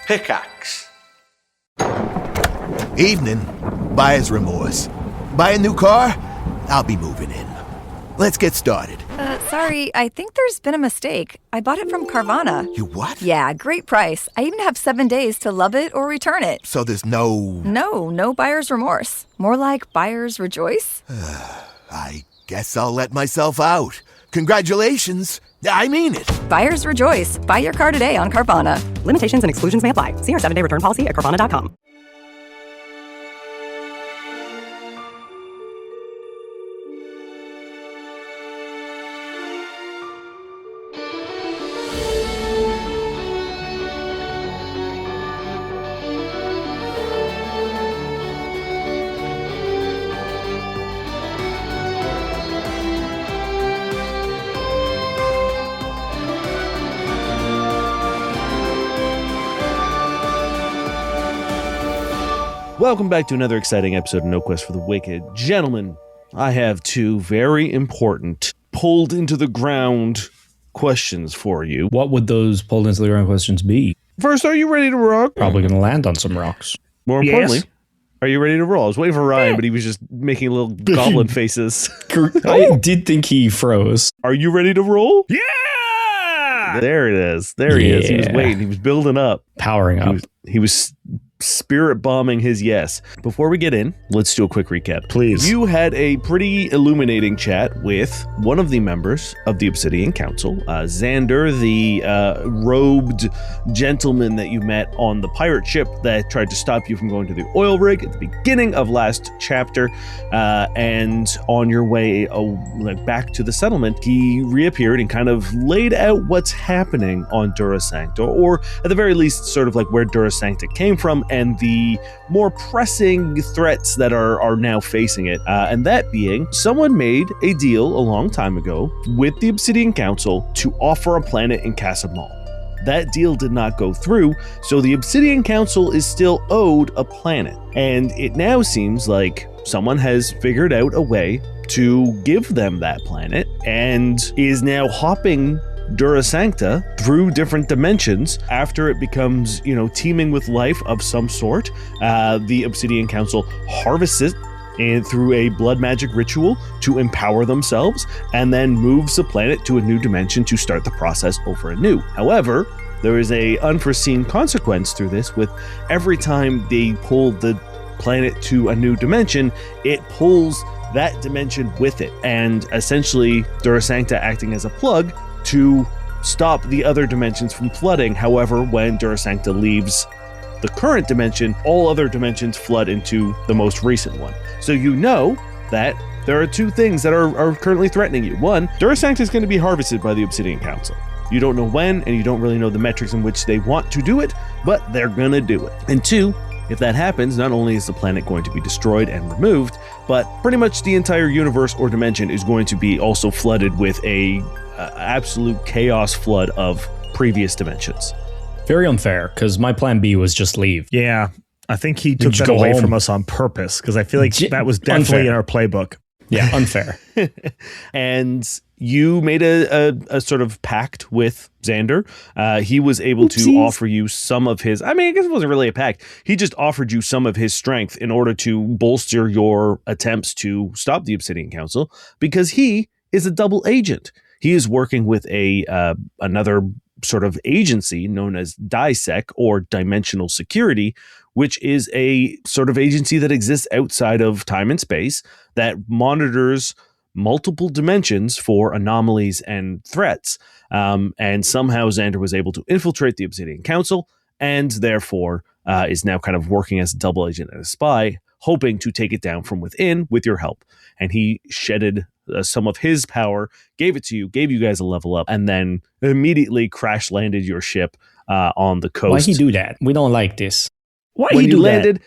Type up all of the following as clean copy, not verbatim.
Pickaxe. Evening. Buyer's remorse. Buy a new car? I'll be moving in. Let's get started. Sorry, I think there's been a mistake. I bought it from Carvana. You what? Yeah, great price. I even have 7 days to love it or return it. So there's no... No buyer's remorse. More like buyer's rejoice. I guess I'll let myself out. Congratulations. I mean it. Buyer's rejoice. Buy your car today on Carvana. Limitations and exclusions may apply. See our 7-day return policy at Carvana.com. Welcome back to another exciting episode of No Quest for the Wicked. Gentlemen, I have two very important, pulled into the ground questions for you. What would those pulled into the ground questions be? First, are you ready to rock? Probably going to land on some rocks. More importantly, are you ready to roll? I was waiting for Ryan, but he was just making little goblin faces. I did think he froze. Are you ready to roll? Yeah! There it is. There he is. He was waiting. He was building up. Powering up. He was spirit bombing his yes. Before we get in, let's do a quick recap. Please. You had a pretty illuminating chat with one of the members of the Obsidian Council, Xander, the robed gentleman that you met on the pirate ship that tried to stop you from going to the oil rig at the beginning of last chapter, and on your way back to the settlement, he reappeared and kind of laid out what's happening on Dura Sancta, or at the very least sort of like where Dura Sancta came from and the more pressing threats that are now facing it. And that being, someone made a deal a long time ago with the Obsidian Council to offer a planet in Casamal. That deal did not go through, so the Obsidian Council is still owed a planet. And it now seems like someone has figured out a way to give them that planet and is now hopping Dura Sancta through different dimensions after it becomes, teeming with life of some sort. The Obsidian Council harvests it and through a blood magic ritual to empower themselves, and then moves the planet to a new dimension to start the process over anew. However, there is a unforeseen consequence through this. With every time they pull the planet to a new dimension, it pulls that dimension with it, and essentially Dura Sancta acting as a plug to stop the other dimensions from flooding. However, when Dura Sancta leaves the current dimension, all other dimensions flood into the most recent one. So you know that there are two things that are currently threatening you. One, Dura Sancta is going to be harvested by the Obsidian Council. You don't know when, and you don't really know the metrics in which they want to do it, but they're going to do it. And two, if that happens, not only is the planet going to be destroyed and removed, but pretty much the entire universe or dimension is going to be also flooded with a absolute chaos flood of previous dimensions. Very unfair, because my plan B was just leave. Yeah, I think he took Just that go away home. from us on purpose, because I feel like that was definitely unfair. in our playbook. Yeah, unfair. And you made a sort of pact with Xander. He was able to offer you some of his, I guess it wasn't really a pact. He just offered you some of his strength in order to bolster your attempts to stop the Obsidian Council, because he is a double agent. He is working with another sort of agency known as DISEC, or Dimensional Security, which is a sort of agency that exists outside of time and space that monitors multiple dimensions for anomalies and threats. And somehow Xander was able to infiltrate the Obsidian Council, and therefore is now kind of working as a double agent and a spy, hoping to take it down from within with your help. And he shedded some of his power, gave it to you, gave you guys a level up, and then immediately crash landed your ship on the coast. Why'd he do that? We don't like this. Why When he you do landed, that?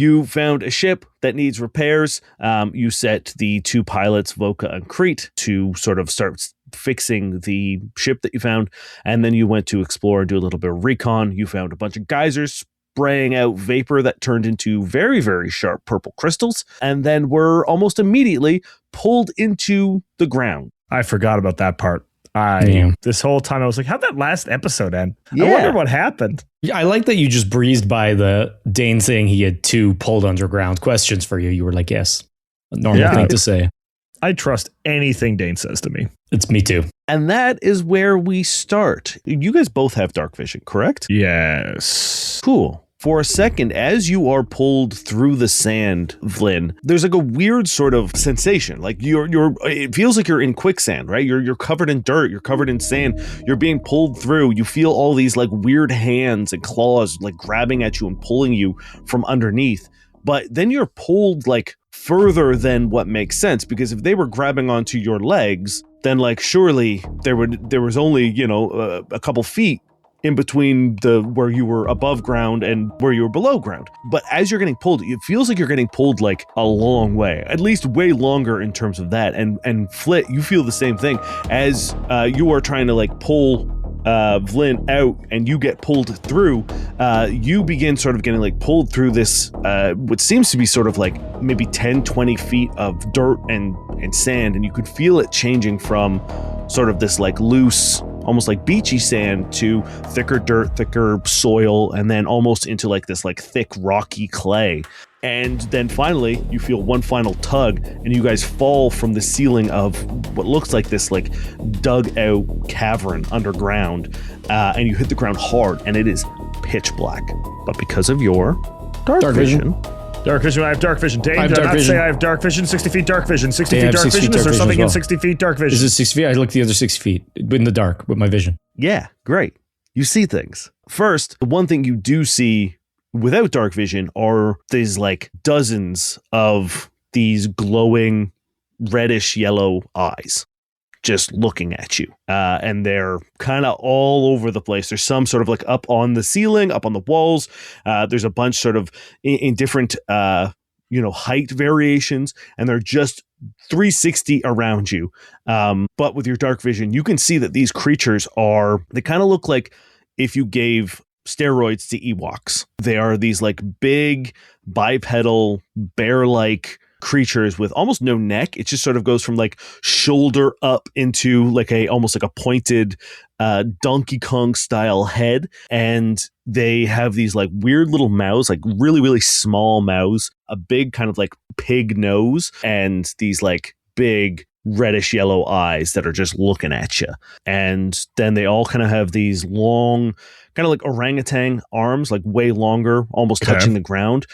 you found a ship that needs repairs. You set the two pilots, Voka and Crete, to sort of start fixing the ship that you found. And then you went to explore and do a little bit of recon. You found a bunch of geysers spraying out vapor that turned into very, very sharp purple crystals, and then were almost immediately pulled into the ground. I forgot about that part. This whole time I was like, how'd that last episode end? Yeah. I wonder what happened. Yeah, I like that you just breezed by the Dane saying he had 2 pulled underground questions for you. You were like, yes, a normal thing to say. I trust anything Dane says to me. It's me too. And that is where we start. You guys both have dark vision, correct? Yes. Cool. For a second, as you are pulled through the sand, Vlyn, there's like a weird sort of sensation. Like it feels like you're in quicksand, right? You're covered in dirt, you're covered in sand, you're being pulled through. You feel all these like weird hands and claws like grabbing at you and pulling you from underneath. But then you're pulled like further than what makes sense, because if they were grabbing onto your legs, then like surely there was only, a couple feet in between where you were above ground and where you were below ground. But as you're getting pulled, it feels like you're getting pulled like a long way, at least way longer in terms of that. And Flit, you feel the same thing as you are trying to like pull Vlyn out and you get pulled through. You begin sort of getting like pulled through this what seems to be sort of like maybe 10-20 feet of dirt and sand, and you could feel it changing from sort of this like loose, almost like beachy sand to thicker dirt, thicker soil, and then almost into like this like thick rocky clay. And then finally you feel one final tug and you guys fall from the ceiling of what looks like this like dug out cavern underground, and you hit the ground hard and it is pitch black. But because of your dark vision. Dark vision, I have dark vision. Dane, I have did I dark not vision. say I have dark vision? 60 feet dark vision. 60 Yeah, I feet have dark 60 vision. feet Is there dark something vision in as well. 60 feet dark vision? Is it 6 feet? I look the other 6 feet in the dark with my vision. Yeah, great. You see things. First, the one thing you do see without dark vision are these like dozens of these glowing reddish yellow eyes just looking at you. And they're kind of all over the place. There's some sort of like up on the ceiling, up on the walls. There's a bunch sort of in different height variations, and they're just 360 around you. But with your dark vision, you can see that these creatures they kind of look like if you gave steroids to Ewoks. They are these like big bipedal bear-like creatures with almost no neck. It just sort of goes from like shoulder up into like almost like a pointed Donkey Kong style head, and they have these like weird little mouths, like really really small mouths, a big kind of like pig nose, and these like big reddish yellow eyes that are just looking at you. And then they all kind of have these long, kind of like orangutan arms, like way longer, almost touching the ground,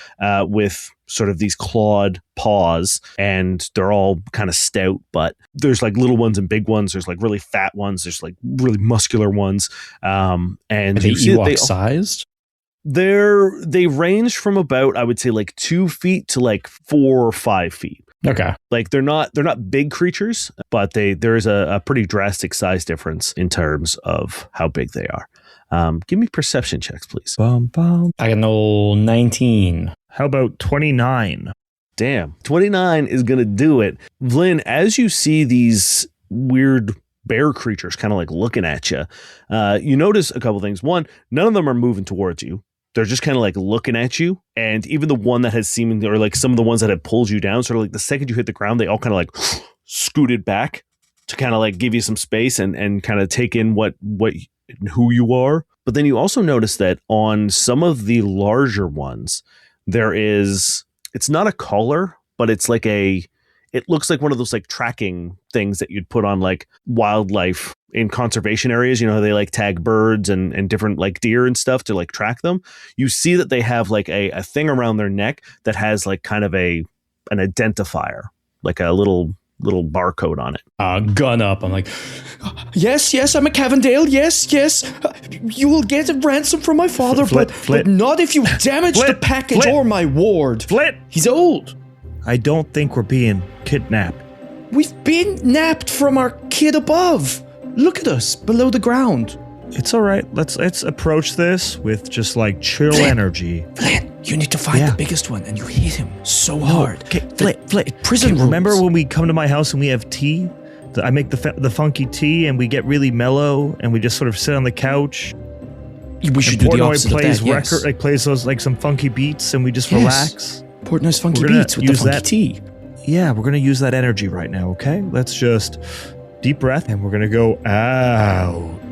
with sort of these clawed paws, and they're all kind of stout, but there's like little ones and big ones. There's like really fat ones. There's like really muscular ones. And are they Ewok sized? They range from about, I would say, like 2 feet to like 4 or 5 feet. Okay. Like they're not big creatures, but there is a pretty drastic size difference in terms of how big they are. Give me perception checks, please. I got no 19. How about 29? Damn, 29 is gonna do it. Vlyn, as you see these weird bear creatures kind of like looking at you, you notice a couple things. One, none of them are moving towards you. They're just kind of like looking at you. And even the one that has seemingly, or like some of the ones that have pulled you down, sort of like the second you hit the ground, they all kind of like scooted back to kind of like give you some space and kind of take in who you are. But then you also notice that on some of the larger ones, it's not a collar, but it's like it looks like one of those like tracking things that you'd put on like wildlife in conservation areas. You know, they like tag birds and different like deer and stuff to like track them. You see that they have like a thing around their neck that has like kind of an identifier, like a little barcode on it. Gun up. I'm like, yes, I'm a Cavendale. Yes. You will get a ransom from my father, Flit. but not if you damage the package or my ward. Flit! He's old. I don't think we're being kidnapped. We've been napped from our kid above. Look at us below the ground. It's all right. Let's approach this with just like chill energy. Vlyn, you need to find the biggest one, and you hit him so hard. Okay, Flit. Prison rules. Remember when we come to my house and we have tea? I make the funky tea, and we get really mellow, and we just sort of sit on the couch. We should do the opposite of that, yes. Plays those like some funky beats, and we just relax. Portnoy's funky beats with the funky tea. Yeah, we're gonna use that energy right now. Okay, let's just deep breath, and we're gonna go out.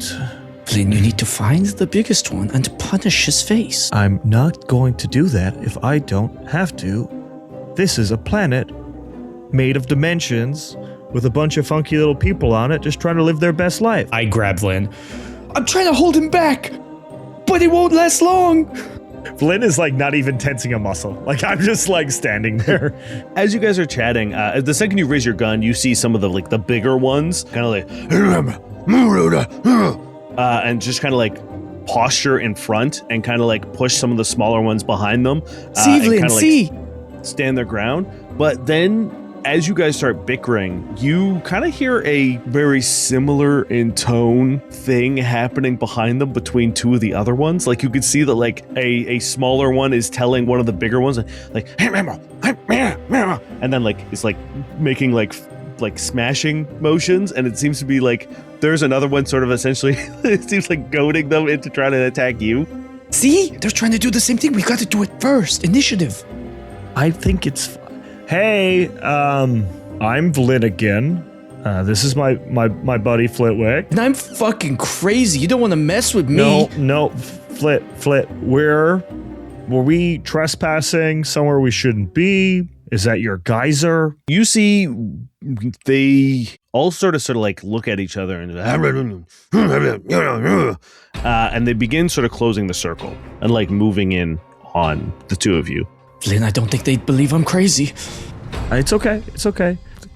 Vlyn, you need to find the biggest one and punish his face. I'm not going to do that if I don't have to. This is a planet made of dimensions with a bunch of funky little people on it just trying to live their best life. I grab Vlyn. I'm trying to hold him back, but it won't last long. Vlyn is like not even tensing a muscle. Like I'm just like standing there. As you guys are chatting, the second you raise your gun, you see some of the bigger ones kind of like, and just kind of like posture in front and kind of like push some of the smaller ones behind them. See, Vlyn, and see. Stand their ground. But then as you guys start bickering, you kind of hear a very similar in tone thing happening behind them between two of the other ones. Like you could see that like a smaller one is telling one of the bigger ones like, and then like it's like making like smashing motions, and it seems to be like there's another one sort of essentially it seems like goading them into trying to attack you. See? They're trying to do the same thing. We got to do it first. Initiative. I think it's... Hey, I'm Vlyn again. This is my buddy Flitwick. And I'm fucking crazy. You don't want to mess with me. No, Flit. Were we trespassing somewhere we shouldn't be? Is that your geyser? You see, they all sort of like look at each other and they begin sort of closing the circle and like moving in on the two of you. Vlyn, I don't think they'd believe I'm crazy. It's okay.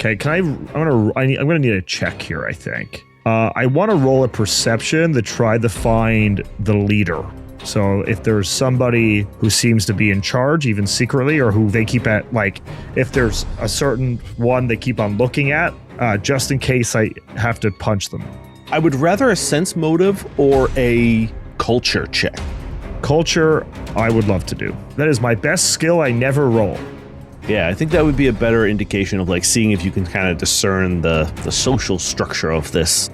Okay, I'm gonna need a check here, I think. I want to roll a perception to try to find the leader. So if there's somebody who seems to be in charge, even secretly, or who they keep at, like, if there's a certain one they keep on looking at, just in case I have to punch them. I would rather a sense motive or a culture check. Culture, I would love to do. That is my best skill. I never roll. Yeah, I think that would be a better indication of like seeing if you can kind of discern the social structure of this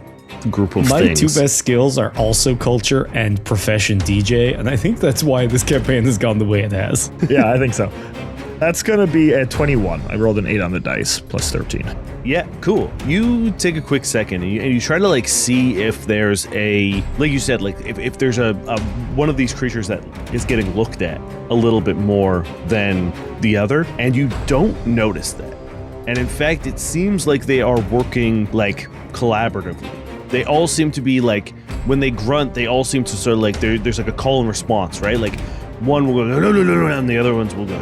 group of My things. two best skills are also culture and profession DJ, and I think that's why this campaign has gone the way it has. Yeah, I think so. That's going to be a 21. I rolled an 8 on the dice, plus 13. Yeah, cool. You take a quick second and you try to like see if there's a, like you said, like if there's a one of these creatures that is getting looked at a little bit more than the other, and you don't notice that. And in fact, it seems like they are working like collaboratively. They all seem to be like, when they grunt, they all seem to sort of like, there's like a call and response, right? Like one will go, no, and the other ones will go,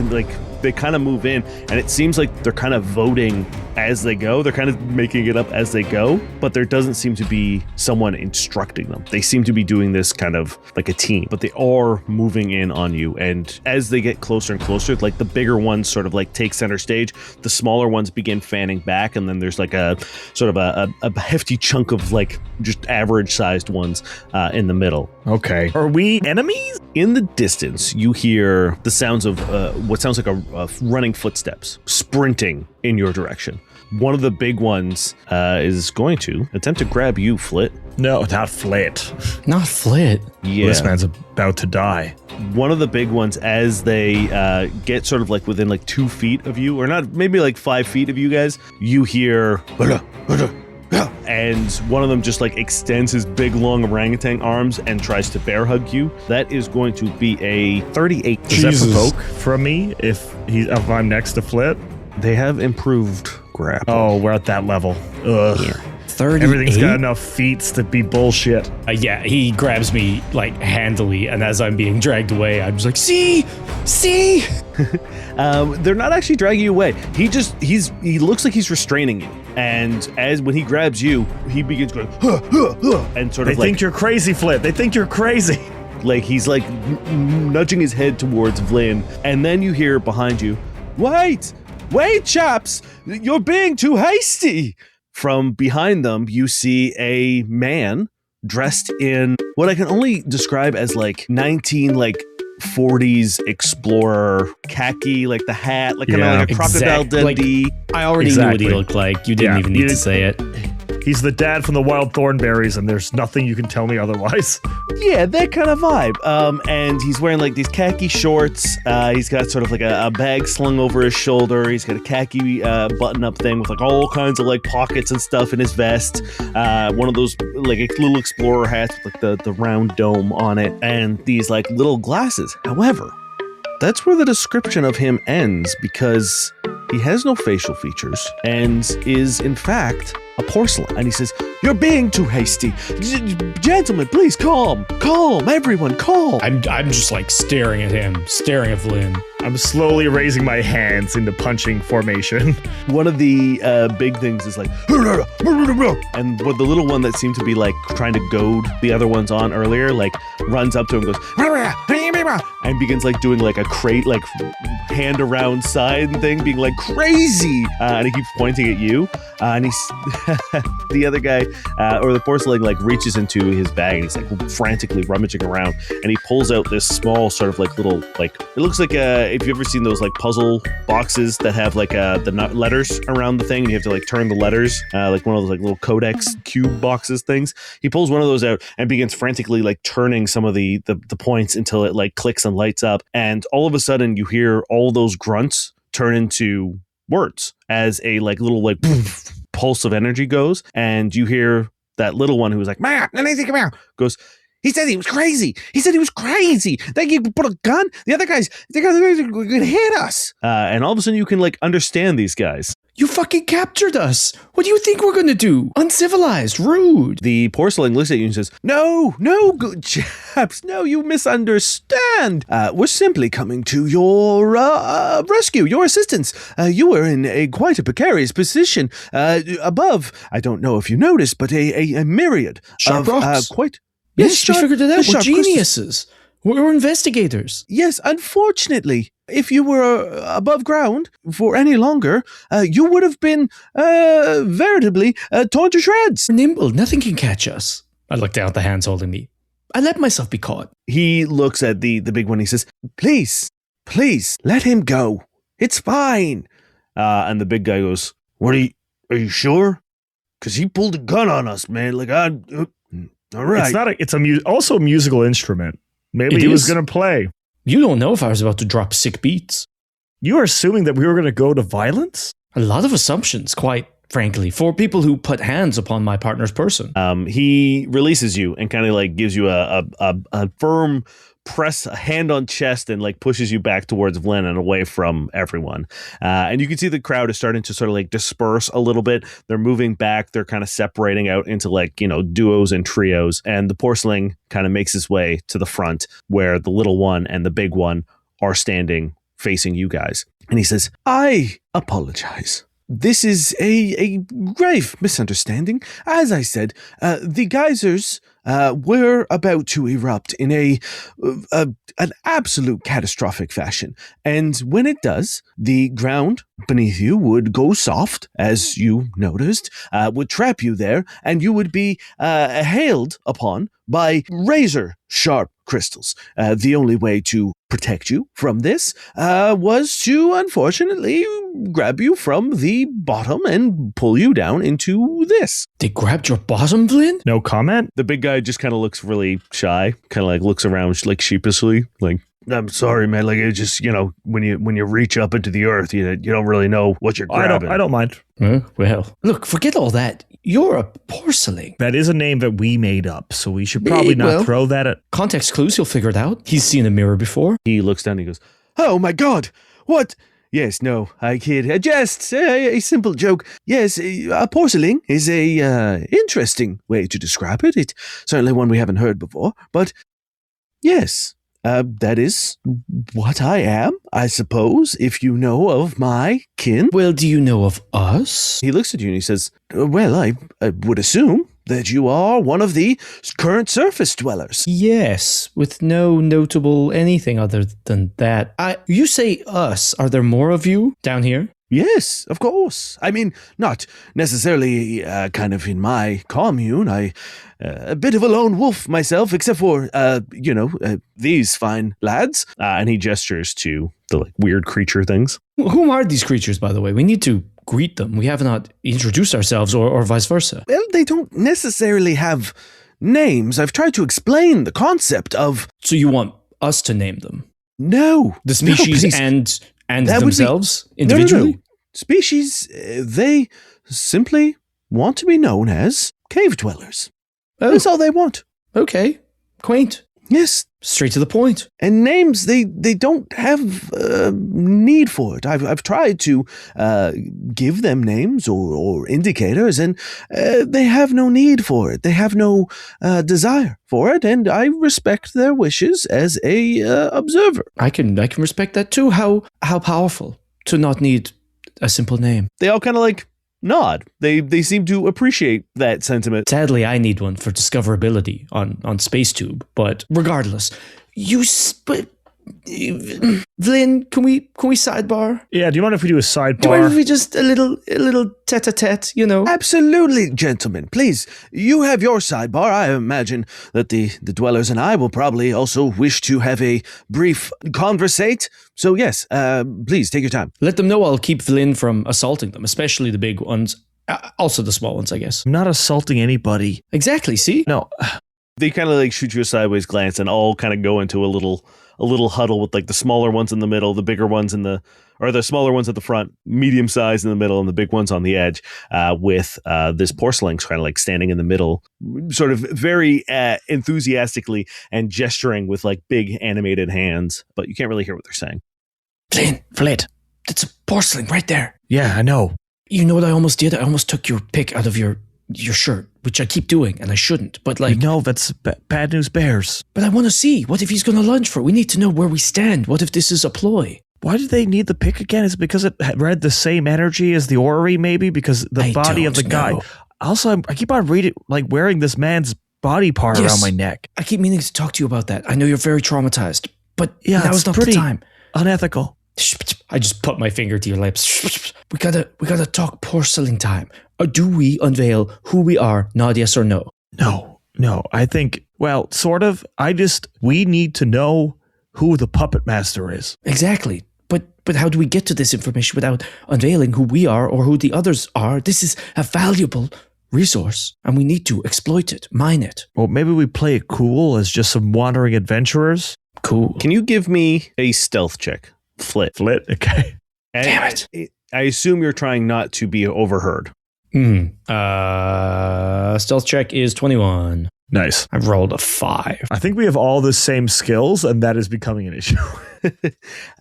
like they kind of move in, and it seems like they're kind of voting as they go. They're kind of making it up as they go, but there doesn't seem to be someone instructing them. They seem to be doing this kind of like a team, but they are moving in on you. And as they get closer and closer, like the bigger ones sort of like take center stage, the smaller ones begin fanning back, and then there's like a sort of a hefty chunk of like just average sized ones in the middle. Okay. Are we enemies? In the distance, you hear the sounds of what sounds like a running footsteps sprinting in your direction. One of the big ones is going to attempt to grab you, Flit. No, not Flit. Not Flit. Yeah. This man's about to die. One of the big ones, as they get sort of like within like 2 feet of you, or not, maybe like 5 feet of you guys, you hear, and one of them just like extends his big long orangutan arms and tries to bear hug you. That is going to be a 38. Does that provoke from me if I'm next to Flit? They have improved grapple. Oh, we're at that level. Ugh. Yeah. 38? Everything's got enough feats to be bullshit. Yeah, he grabs me like handily, and as I'm being dragged away, I'm just like, see. They're not actually dragging you away. He looks like he's restraining you. And when he grabs you, he begins going, and sort of They think you're crazy, Flit. They think you're crazy. like he's like nudging his head towards Vlyn. And then you hear behind you, wait, chaps, you're being too hasty. From behind them, you see a man dressed in what I can only describe as like 40s explorer khaki, like the hat, like kind of like a crocodile Like, Dundee. I already knew what he looked like. You didn't even need to say it. He's the dad from the Wild Thornberries, and there's nothing you can tell me otherwise. Yeah, that kind of vibe. And he's wearing like these khaki shorts. He's got sort of like a bag slung over his shoulder. He's got a khaki button-up thing with like all kinds of like pockets and stuff in his vest. One of those like little explorer hats with like the round dome on it, and these like little glasses. However, that's where the description of him ends, because he has no facial features and is in fact a porcelain. And he says, "You're being too hasty. Gentlemen, please calm. Calm, everyone, calm." I'm just like staring at him, staring at Vlyn. I'm slowly raising my hands into punching formation. One of the big things is like, and what the little one that seemed to be like trying to goad the other ones on earlier, like runs up to him and goes, and begins like doing like a crate, like hand around side thing, being like crazy. And he keeps pointing at you. And he's the other guy, or the porcelain, like reaches into his bag and he's like frantically rummaging around, and he pulls out this small sort of like little, like, it looks like if you've ever seen those like puzzle boxes that have like the letters around the thing and you have to like turn the letters, like one of those like little codex cube boxes things. He pulls one of those out and begins frantically like turning some of the points until it like clicks and lights up, and all of a sudden you hear all those grunts turn into words as a like little like pulse of energy goes, and you hear that little one who was like, goes, "He said he was crazy. He said he was crazy. They could put a gun. The other guys are going to hit us." And all of a sudden you can like understand these guys. You fucking captured us. What do you think we're gonna do? Uncivilized, rude. The porcelain looks at you and says, No, good chaps. No, you misunderstand. We're simply coming to your rescue, your assistance. You were in quite a precarious position above, I don't know if you noticed, but a myriad Sharp of rocks. quite... Yes, we figured it out. We're sharp crystals. geniuses. We're investigators. Yes, unfortunately, if you were above ground for any longer, you would have been veritably torn to shreds. We're nimble. Nothing can catch us. I look down at the hands holding me. I let myself be caught. He looks at the big one. He says, Please, let him go. It's fine." And the big guy goes, "Are you sure? Because he pulled a gun on us, man. Like, all right." It's also a musical instrument. Maybe he was going to play. You don't know if I was about to drop sick beats. You are assuming that we were going to go to violence? A lot of assumptions, quite frankly, for people who put hands upon my partner's person. He releases you and kind of like gives you a firm press, a hand on chest, and like pushes you back towards Vlyn and away from everyone. And you can see the crowd is starting to sort of like disperse a little bit. They're moving back. They're kind of separating out into like, duos and trios. And the porcelain kind of makes his way to the front where the little one and the big one are standing facing you guys. And he says, "I apologize. This is a grave misunderstanding. As I said, the geysers were about to erupt in an absolute catastrophic fashion. And when it does, the ground beneath you would go soft, as you noticed, would trap you there, and you would be hailed upon by razor-sharp crystals. The only way to protect you from this was to, unfortunately, grab you from the bottom and pull you down into this." They grabbed your bottom, Vlyn? No comment? The big guy just kind of looks really shy, kind of like looks around like sheepishly, like, "I'm sorry, man. Like, it just, when you reach up into the earth, you don't really know what you're grabbing." I don't mind. Well, Look, forget all that. You're a porcelain. That is a name that we made up, so we should probably not throw that at... Context clues, you'll figure it out. He's seen a mirror before. He looks down and he goes, "Oh my God, what?" "Yes, no, I kid. Just a simple joke. Yes, a porcelain is a interesting way to describe it. It's certainly one we haven't heard before, but yes, that is what I am, I suppose, if you know of my kin." Well, do you know of us? He looks at you and he says, "Well, I would assume that you are one of the current surface dwellers." yes, with no notable anything other than that. You say us. Are there more of you down here? Yes, of course. I mean, not necessarily kind of in my commune. A bit of a lone wolf myself, except for, these fine lads. And he gestures to the like weird creature things. Whom are these creatures, by the way? We need to greet them. We have not introduced ourselves or vice versa. Well, they don't necessarily have names. I've tried to explain the concept of... So you want us to name them? No. The species please. and That would be- themselves individually? No. Species, they simply want to be known as cave dwellers. Oh, That's all they want. okay. Quaint. Yes. Straight to the point. And names, they don't have need for it. I've tried to give them names or indicators, and they have no need for it. They have no desire for it, and I respect their wishes as a observer. I can respect that too. How powerful to not need a simple name. They all kind of like nod. They seem to appreciate that sentiment. Sadly, I need one for discoverability on SpaceTube. But regardless, Vlyn, can we sidebar? Yeah, do you mind if we do a Do you mind sidebar? if we just a little tete-a-tete, you know? Absolutely, gentlemen. Please, you have your sidebar. I imagine that the dwellers and I will probably also wish to have a brief conversate. So yes, please take your time. Let them know I'll keep Vlyn from assaulting them, especially the big ones. Also the small ones, I guess. I'm not assaulting anybody. Exactly, see? No, They kind of like shoot you a sideways glance and all kind of go into a little huddle with like the smaller ones in the middle, the bigger ones the smaller ones at the front, medium size in the middle, and the big ones on the edge, with this porcelain kind of like standing in the middle, sort of very enthusiastically and gesturing with like big animated hands, but you can't really hear what they're saying. Vlyn, Flit, that's a porcelain right there. yeah, I know. You know what I almost did? I almost took your pick out of your shirt, which I keep doing, and I shouldn't. But like, No, that's bad news bears. but I want to see. What if he's going to lunge for it? We need to know where we stand. What if this is a ploy? Why do they need the pick again? Is it because it read the same energy as the orrery, maybe? Because the I body of the don't guy. know. Also, I keep on wearing this man's body part Yes. around my neck. I keep meaning to talk to you about that. I know you're very traumatized, but Yeah, now it's is not pretty the time. unethical. I just put my finger to your lips. We gotta talk porcelain time. Or do we unveil who we are? Nod yes or no. No. I think, well, sort of. We need to know who the puppet master is. Exactly. But how do we get to this information without unveiling who we are or who the others are? This is a valuable resource, and we need to exploit it, mine it. Well, maybe we play it cool as just some wandering adventurers. Cool. Can you give me a stealth check, Flit? Flit, okay. Damn it. I assume you're trying not to be overheard. Stealth check is 21. Nice. I've rolled a 5. I think we have all the same skills, and that is becoming an issue.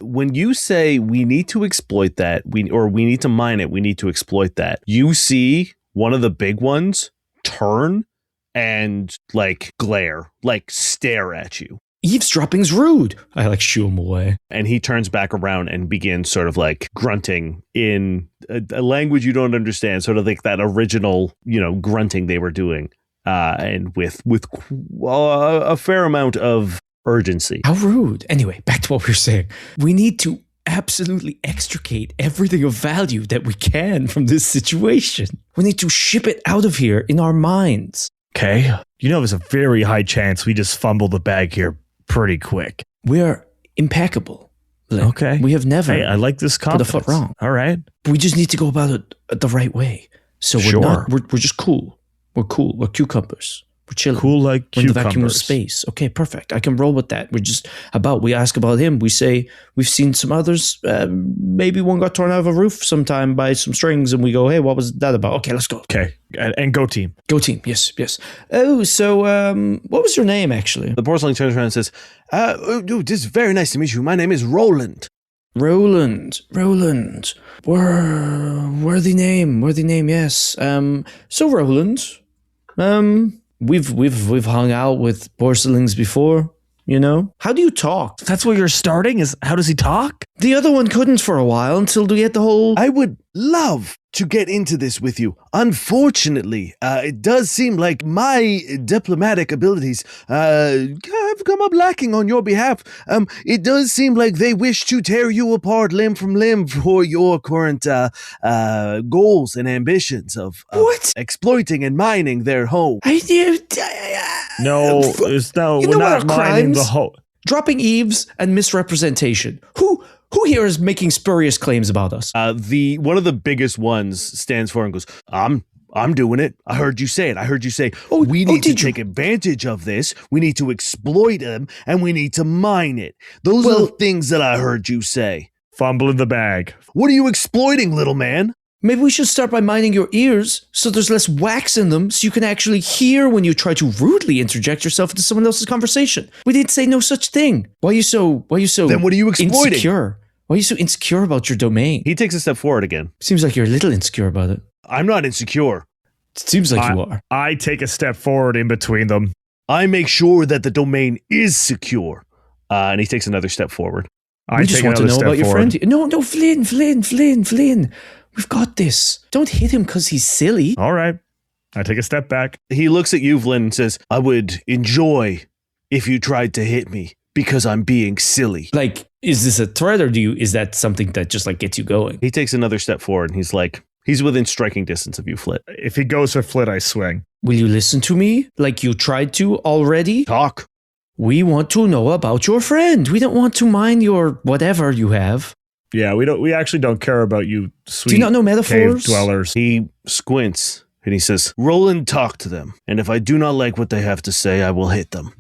When you say we need to exploit that, we need to mine it, we need to exploit that, you see one of the big ones turn and like glare, like stare at you. Eavesdropping's rude. I like shoo him away. And he turns back around and begins sort of like grunting in a language you don't understand, sort of like that original, grunting they were doing, and with a fair amount of urgency. How rude. Anyway, back to what we were saying. We need to absolutely extricate everything of value that we can from this situation. We need to ship it out of here in our minds. Okay. There's a very high chance we just fumble the bag here pretty quick. We're impeccable. Vlyn. Okay. We have never Hey, I like this put a confidence. foot wrong. All right. We just need to go about it the right way. So Sure. we're just cool. We're cool. We're cucumbers. We're chilling. Cool like We're in the vacuum of cucumbers. space. Okay, perfect. I can roll with that. We ask about him. We say we've seen some others. Maybe one got torn out of a roof sometime by some strings, and we go, hey, what was that about? Okay, let's go. Okay. And go team. Go team. Yes. Oh, so what was your name actually? The porcelain turns around and says, this is very nice to meet you. My name is Roland. Roland. Worthy name. Yes. So Roland. We've hung out with porcelains before, How do you talk? That's where you're starting? Is how does he talk? The other one couldn't for a while until we get the whole... I would love to get into this with you. Unfortunately, it does seem like my diplomatic abilities have come up lacking on your behalf. It does seem like they wish to tear you apart limb from limb for your current goals and ambitions of What? exploiting and mining their home. No, You we're know not what are mining the crimes? whole. Dropping eaves and misrepresentation. Who here is making spurious claims about us? The one of the biggest ones stands forward and goes, I'm doing it. I heard you say it. I heard you say, we need to take advantage of this. We need to exploit them, and we need to mine it. Those are the things that I heard you say. Fumble in the bag. What are you exploiting, little man? Maybe we should start by mining your ears so there's less wax in them so you can actually hear when you try to rudely interject yourself into someone else's conversation. We didn't say no such thing. Why are you so Then what are you exploiting? Insecure? Why are you so insecure about your domain? He takes a step forward again. Seems like you're a little insecure about it. I'm not insecure. It seems like you are. I take a step forward in between them. I make sure that the domain is secure. And he takes another step forward. We just want to know about your friend. No, Vlyn. We've got this. Don't hit him because he's silly. All right. I take a step back. He looks at you, Vlyn, and says, I would enjoy if you tried to hit me because I'm being silly. Like, is this a threat or is that something that just like gets you going? He takes another step forward and he's like, he's within striking distance of you, Flit. If he goes for Flit, I swing. Will you listen to me like you tried to already? Talk. We want to know about your friend. We don't want to mine your whatever you have. Yeah, we actually don't care about you, sweet Do you not know metaphors? cave dwellers. He squints and he says, Roland, talk to them. And if I do not like what they have to say, I will hit them.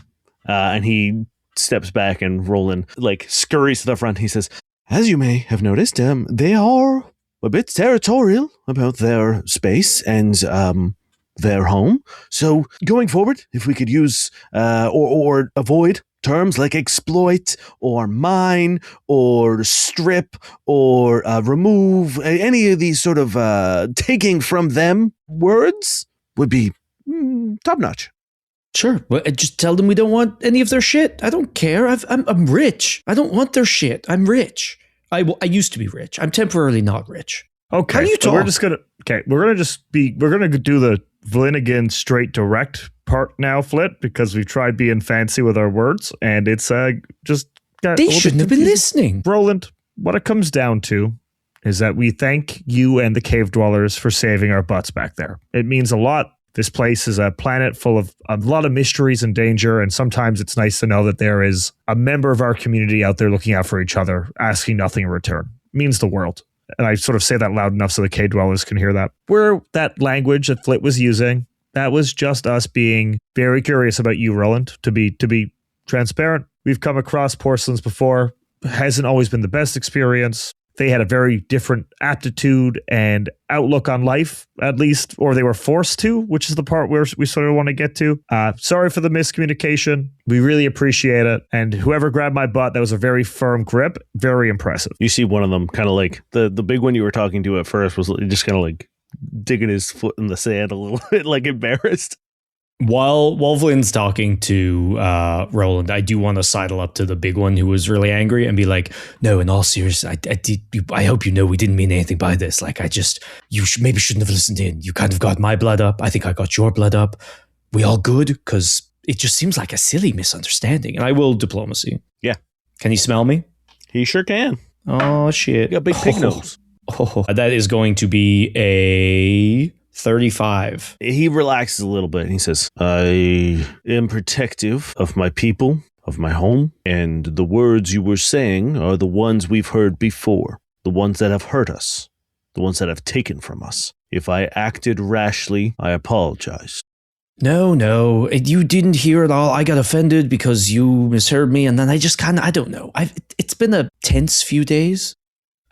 And he steps back and Roland like scurries to the front. He says, as you may have noticed, they are a bit territorial about their space and their home. So going forward, if we could use or avoid terms like exploit or mine or strip or remove, any of these sort of taking from them words would be top notch. Sure, but just tell them we don't want any of their shit. I don't care. I'm rich. I don't want their shit. I'm rich. I used to be rich. I'm temporarily not rich. Okay, How do you so talk? we're gonna do the Vlyn straight direct part now, Flit, because we've tried being fancy with our words, and it's just got They shouldn't have been listening. Roland, what it comes down to is that we thank you and the cave dwellers for saving our butts back there. It means a lot. This place is a planet full of a lot of mysteries and danger, and sometimes it's nice to know that there is a member of our community out there looking out for each other, asking nothing in return. It means the world. And I sort of say that loud enough so the cave dwellers can hear that. That language that Flit was using, that was just us being very curious about you, Roland, to be transparent. We've come across porcelains before. It hasn't always been the best experience. They had a very different aptitude and outlook on life, at least, or they were forced to, which is the part where we sort of want to get to. Sorry for the miscommunication. We really appreciate it. And whoever grabbed my butt, that was a very firm grip. Very impressive. You see one of them kind of like the big one you were talking to at first was just kind of like digging his foot in the sand a little bit, like embarrassed. While Vlyn's talking to Roland, I do want to sidle up to the big one who was really angry and be like, no, in all seriousness, I hope you know we didn't mean anything by this. Like, maybe shouldn't have listened in. You kind of got my blood up. I think I got your blood up. We all good? Because it just seems like a silly misunderstanding. And I will diplomacy. Yeah. Can you smell me? He sure can. Oh, shit. You got a big pig nose. Oh, that is going to be a 35. He relaxes a little bit and he says, I am protective of my people, of my home, and the words you were saying are the ones we've heard before, the ones that have hurt us, the ones that have taken from us. If I acted rashly, I apologize. No, you didn't hear it all. I got offended because you misheard me, and then I just I don't know. It's been a tense few days,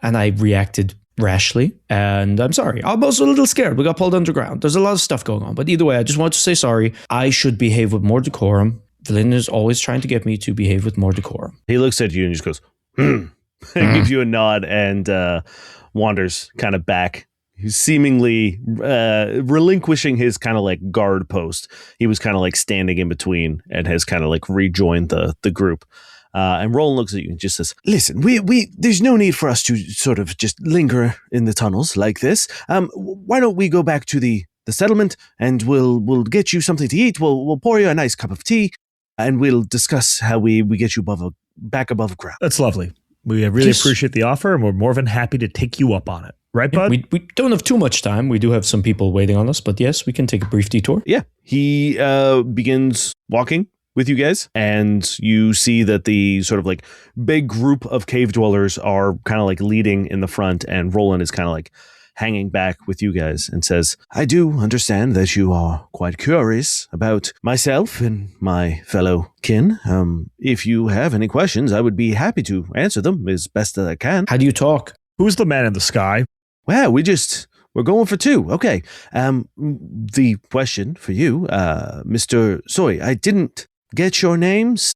and I reacted rashly, and I'm sorry. I'm also a little scared. We got pulled underground. There's a lot of stuff going on, but either way, I just want to say sorry. I should behave with more decorum. Vlyn is always trying to get me to behave with more decorum. He looks at you and just goes, and gives you a nod and wanders kind of back. He's seemingly relinquishing his kind of like guard post. He was kind of like standing in between and has kind of like rejoined the group. And Roland looks at you and just says, listen, we there's no need for us to sort of just linger in the tunnels like this. Why don't we go back to the settlement and we'll get you something to eat. We'll pour you a nice cup of tea and we'll discuss how we get you back above ground. That's lovely. We really appreciate the offer, and we're more than happy to take you up on it. Right, bud? We don't have too much time. We do have some people waiting on us, but yes, we can take a brief detour. Yeah. He begins walking with you guys, and you see that the sort of like big group of cave dwellers are kind of like leading in the front, and Roland is kind of like hanging back with you guys and says, I do understand that you are quite curious about myself and my fellow kin. If you have any questions, I would be happy to answer them as best as I can. How do you talk? Who's the man in the sky? Well, we're going for two. Okay. The question for you, Mr. Soy, I didn't get your names.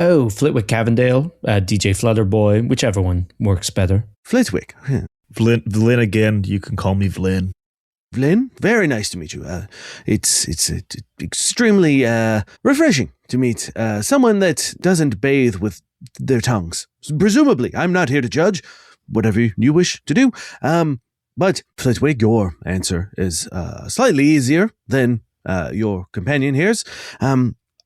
Oh, Flitwick Cavendale, DJ Flutterboy, whichever one works better. Flitwick. Vlyn again. You can call me Vlyn. Vlyn, very nice to meet you. It's extremely refreshing to meet someone that doesn't bathe with their tongues. Presumably, I'm not here to judge whatever you wish to do. But Flitwick, your answer is slightly easier than your companion here's.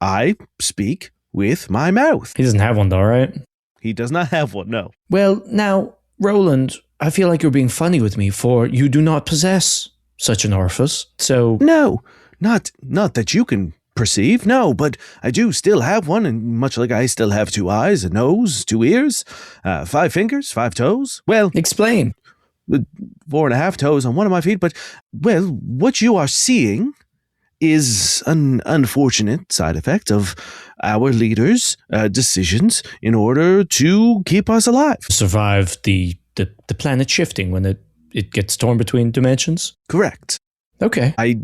I speak with my mouth. He doesn't have one though, right? He does not have one, no. Well, now, Roland, I feel like you're being funny with me, for you do not possess such an orifice, so... No, not that you can perceive, no, but I do still have one, and much like I still have 2 eyes, a nose, 2 ears, 5 fingers, 5 toes. Well... Explain. 4.5 toes on one of my feet, but, well, what you are seeing is an unfortunate side effect of our leaders' decisions in order to keep us alive. Survive the planet shifting when it gets torn between dimensions? Correct. Okay. I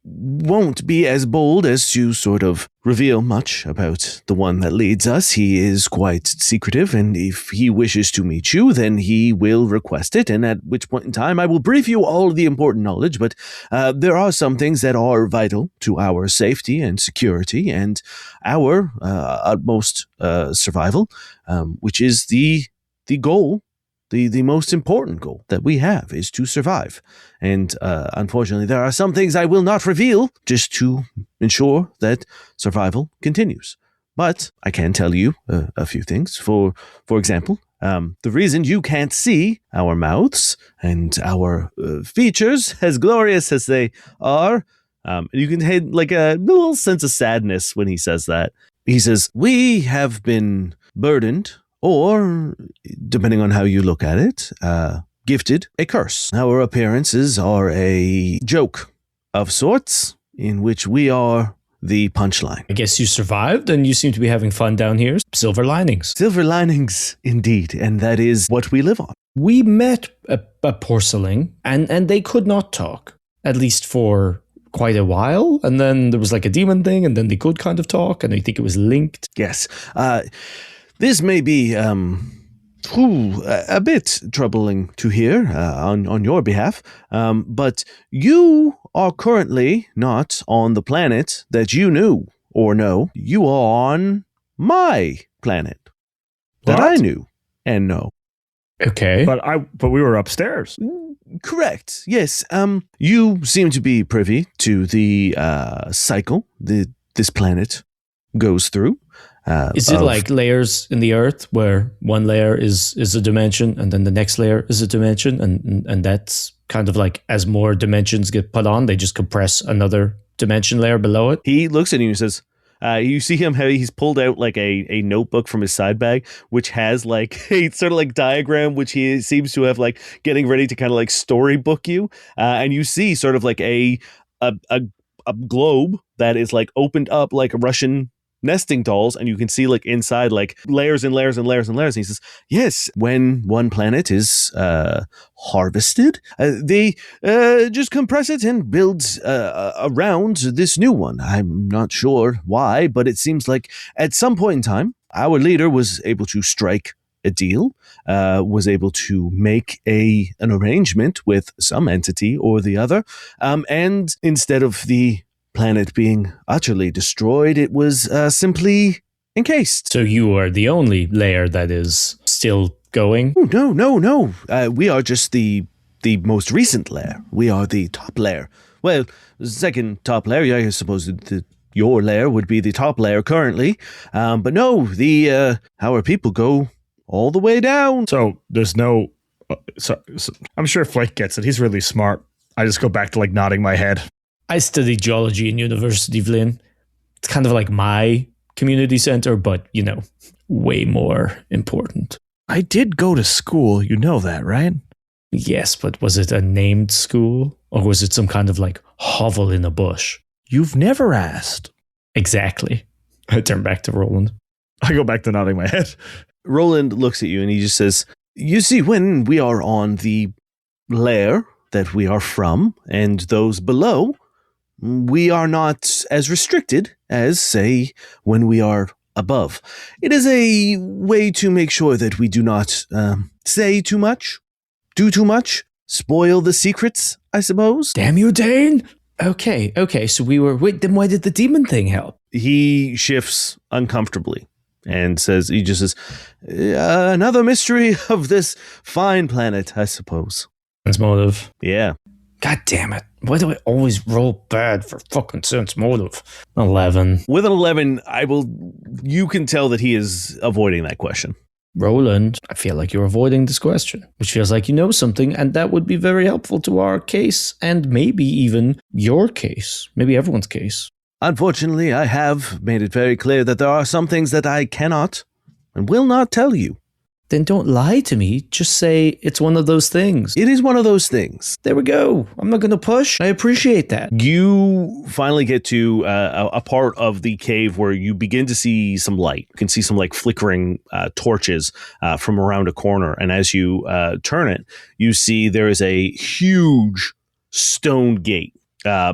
won't be as bold as to sort of reveal much about the one that leads us. He is quite secretive, and if he wishes to meet you, then he will request it, and at which point in time I will brief you all of the important knowledge, but there are some things that are vital to our safety and security and our utmost survival, which is the goal. The most important goal that we have is to survive. And unfortunately, there are some things I will not reveal just to ensure that survival continues. But I can tell you a few things. For example, the reason you can't see our mouths and our features, as glorious as they are, you can have like a little sense of sadness when he says that. He says, we have been burdened, or, depending on how you look at it, gifted a curse. Our appearances are a joke of sorts, in which we are the punchline. I guess you survived, and you seem to be having fun down here. Silver linings. Silver linings, indeed, and that is what we live on. We met a porcelain, and they could not talk, at least for quite a while, and then there was like a demon thing, and then they could kind of talk, and I think it was linked. Yes. This may be a bit troubling to hear on your behalf, but you are currently not on the planet that you knew or know. You are on my planet that I knew and know. Okay. But we were upstairs. Correct. Yes. You seem to be privy to the cycle this planet goes through. Is it like layers in the earth where one layer is a dimension and then the next layer is a dimension, and that's kind of like as more dimensions get put on, they just compress another dimension layer below it? He looks at you and says, you see him, he's pulled out like a notebook from his side bag, which has like a sort of like diagram, which he seems to have like getting ready to kind of like storybook you. And you see sort of like a globe that is like opened up like a Russian nesting dolls, and you can see like inside like layers and layers and layers and layers. And he says, yes, when one planet is harvested, they just compress it and build around this new one. I'm not sure why, but it seems like at some point in time, our leader was able to strike a deal, was able to make an arrangement with some entity or the other, and instead of the planet being utterly destroyed, it was simply encased. So you are the only layer that is still going? Oh, no. We are just the most recent layer. We are the top layer. Well, the second top layer, I suppose your layer would be the top layer currently. But no, our people go all the way down. So there's no... So I'm sure Flit gets it. He's really smart. I just go back to like nodding my head. I studied geology in university, Vlyn. It's kind of like my community center, but, way more important. I did go to school. You know that, right? Yes, but was it a named school? Or was it some kind of hovel in a bush? You've never asked. Exactly. I turn back to Roland. I go back to nodding my head. Roland looks at you and he just says, you see, when we are on the layer that we are from and those below, we are not as restricted as, say, when we are above. It is a way to make sure that we do not say too much, do too much, spoil the secrets, I suppose. Damn you, Dane! Okay, so then why did the demon thing help? He shifts uncomfortably and he just says, another mystery of this fine planet, I suppose. Sense motive. Yeah. God damn it. Why do I always roll bad for fucking sense motive? 11. With an 11, you can tell that he is avoiding that question. Roland, I feel like you're avoiding this question, which feels like you know something, and that would be very helpful to our case, and maybe even your case, maybe everyone's case. Unfortunately, I have made it very clear that there are some things that I cannot and will not tell you. Then don't lie to me. Just say it's one of those things. It is one of those things. There we go. I'm not going to push. I appreciate that. You finally get to a part of the cave where you begin to see some light. You can see some flickering torches from around a corner. And as you turn it, you see there is a huge stone gate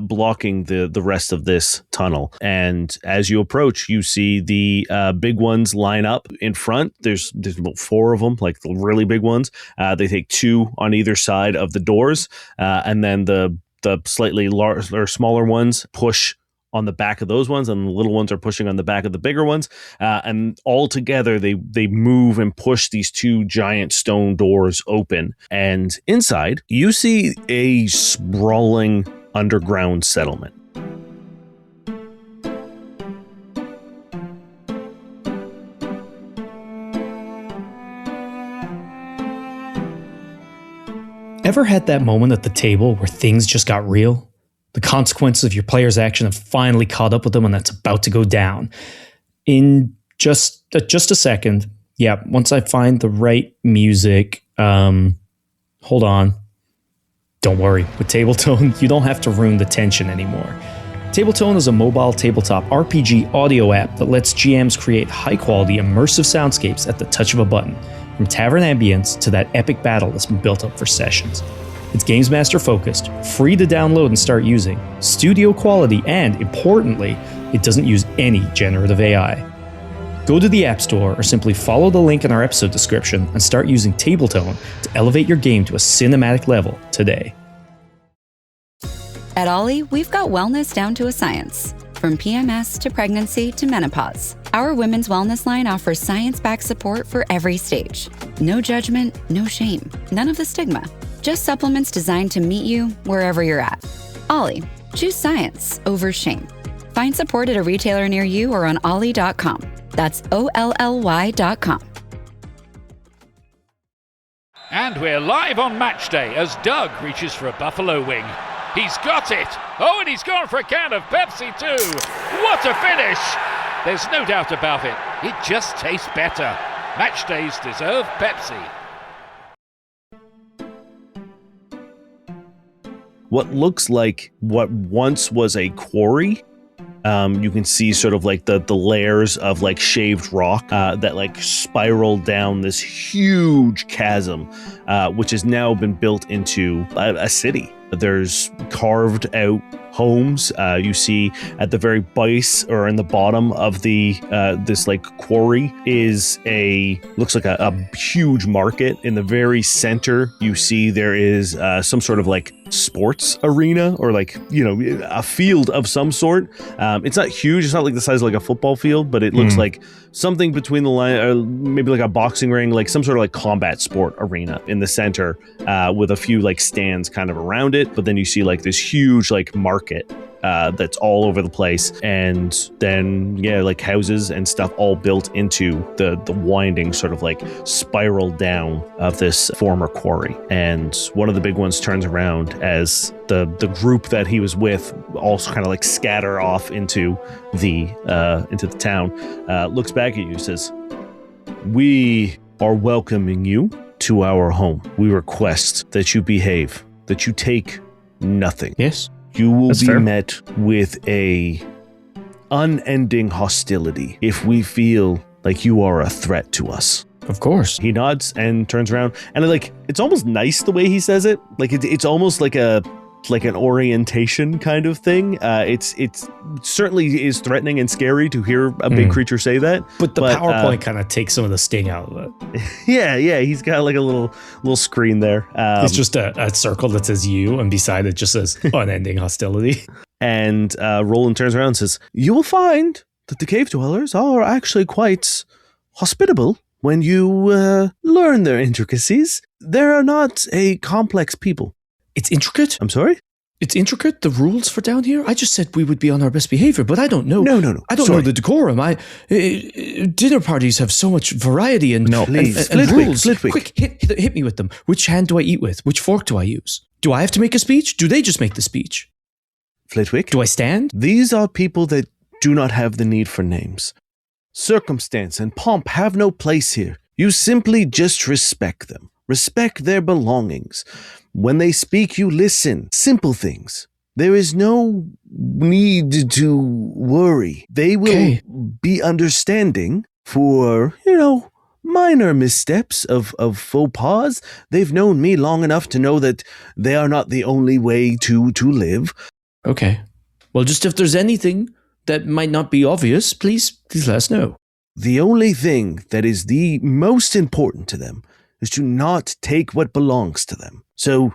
blocking the rest of this tunnel. And as you approach, you see the big ones line up in front. There's about 4 of them, the really big ones. They take 2 on either side of the doors, and then the slightly larger or smaller ones push on the back of those ones, and the little ones are pushing on the back of the bigger ones. And all together, they move and push these 2 giant stone doors open. And inside, you see a sprawling underground settlement. Ever had that moment at the table where things just got real? The consequences of your player's action have finally caught up with them, and that's about to go down. In just a second, yeah, once I find the right music, hold on. Don't worry, with Tabletone, you don't have to ruin the tension anymore. Tabletone is a mobile tabletop RPG audio app that lets GMs create high-quality, immersive soundscapes at the touch of a button, from tavern ambience to that epic battle that's been built up for sessions. It's Games Master focused, free to download and start using, studio quality, and, importantly, it doesn't use any generative AI. Go to the App Store or simply follow the link in our episode description and start using Tabletone to elevate your game to a cinematic level today. At Ollie, we've got wellness down to a science. From PMS to pregnancy to menopause, our women's wellness line offers science-backed support for every stage. No judgment, no shame, none of the stigma. Just supplements designed to meet you wherever you're at. Ollie, choose science over shame. Find support at a retailer near you or on ollie.com. That's OLLY.com. And we're live on match day as Doug reaches for a buffalo wing. He's got it! Oh, and he's gone for a can of Pepsi too! What a finish! There's no doubt about it. It just tastes better. Match days deserve Pepsi. What looks like what once was a quarry. You can see sort of the layers of shaved rock that spiral down this huge chasm, which has now been built into a city. There's carved out homes. You see at the very base or in the bottom of the this quarry is looks like a huge market. In the very center, you see there is some sort of sports arena or a field of some sort. It's not huge. It's not the size of a football field, but it looks like something between the line, maybe a boxing ring, some sort of combat sport arena in the center, with a few stands kind of around it. But then you see this huge market that's all over the place, and then like houses and stuff all built into the winding sort of like spiral down of this former quarry. And one of the big ones turns around as the group that he was with also kind of like scatter off into the town. Looks back at you, says, "We are welcoming you to our home. We request that you behave, that you take nothing. Yes. You will That's be fair. met with a unending hostility if we feel like you are a threat to us." Of course. He nods and turns around, and like it's almost nice the way he says it. Like it's almost like an orientation kind of thing. It's certainly is threatening and scary to hear a big creature say that. But the PowerPoint kind of takes some of the sting out of it. Yeah, he's got like a little screen there. It's just a circle that says you, and beside it just says unending hostility. And Roland turns around and says, "You will find that the cave dwellers are actually quite hospitable when you learn their intricacies. They are not a complex people." It's intricate? I'm sorry? It's intricate, the rules for down here? I just said we would be on our best behavior, but I don't know. No. I don't know the decorum. Dinner parties have so much variety and, please. and rules. Flitwick. Quick, hit me with them. Which hand do I eat with? Which fork do I use? Do I have to make a speech? Do they just make the speech? Flitwick? Do I stand? These are people that do not have the need for names. Circumstance and pomp have no place here. You simply just respect them. Respect their belongings. When they speak, you listen. Simple things. There is no need to worry. They will be understanding for, minor missteps of faux pas. They've known me long enough to know that they are not the only way to live. Okay. Well, just if there's anything that might not be obvious, please let us know. The only thing that is the most important to them is to not take what belongs to them. So,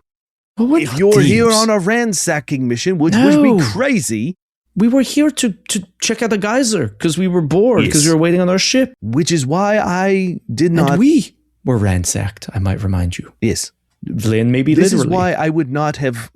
if you're here on a ransacking mission, which would be crazy... We were here to check out the geyser because we were bored because we were waiting on our ship. Which is why I did not... And we were ransacked, I might remind you. Yes. Vlyn, maybe this literally. Is why I would not have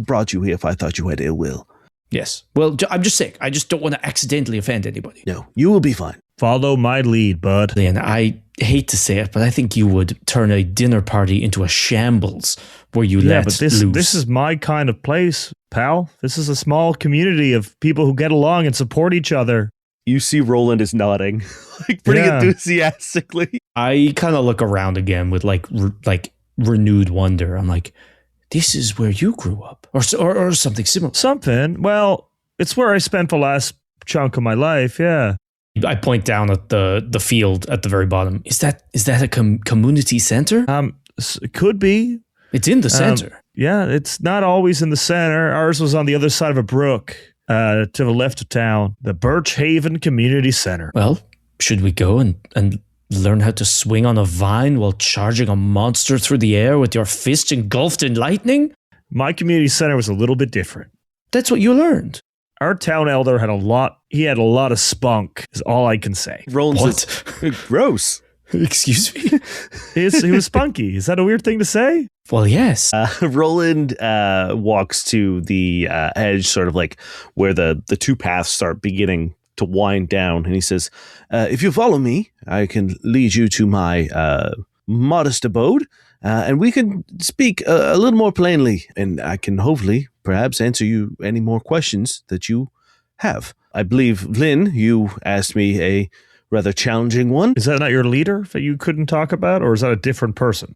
brought you here if I thought you had ill will. Yes. Well, I'm just saying, I just don't want to accidentally offend anybody. No, you will be fine. Follow my lead, bud. Vlyn, I hate to say it, but I think you would turn a dinner party into a shambles where you let but loose. This is my kind of place, pal. This is a small community of people who get along and support each other. You see Roland is nodding, like pretty enthusiastically. I kind of look around again with like renewed wonder. I'm like, this is where you grew up, or something similar. Something. Well, it's where I spent the last chunk of my life. Yeah. I point down at the field at the very bottom. Is that a community center? It could be. It's in the center. Yeah, it's not always in the center. Ours was on the other side of a brook, to the left of town. The Birch Haven Community Center. Well, should we go and learn how to swing on a vine while charging a monster through the air with your fist engulfed in lightning? My community center was a little bit different. That's what you learned. Our town elder had a lot of spunk, is all I can say. Roland says, gross. Excuse me? He was spunky. Is that a weird thing to say? Well, yes. Roland walks to the edge, sort of like where the two paths start beginning to wind down. And he says, if you follow me, I can lead you to my modest abode. And we can speak a little more plainly. And I can hopefully perhaps answer you any more questions that you have. I believe, Vlyn, you asked me a rather challenging one. Is that not your leader that you couldn't talk about, or is that a different person?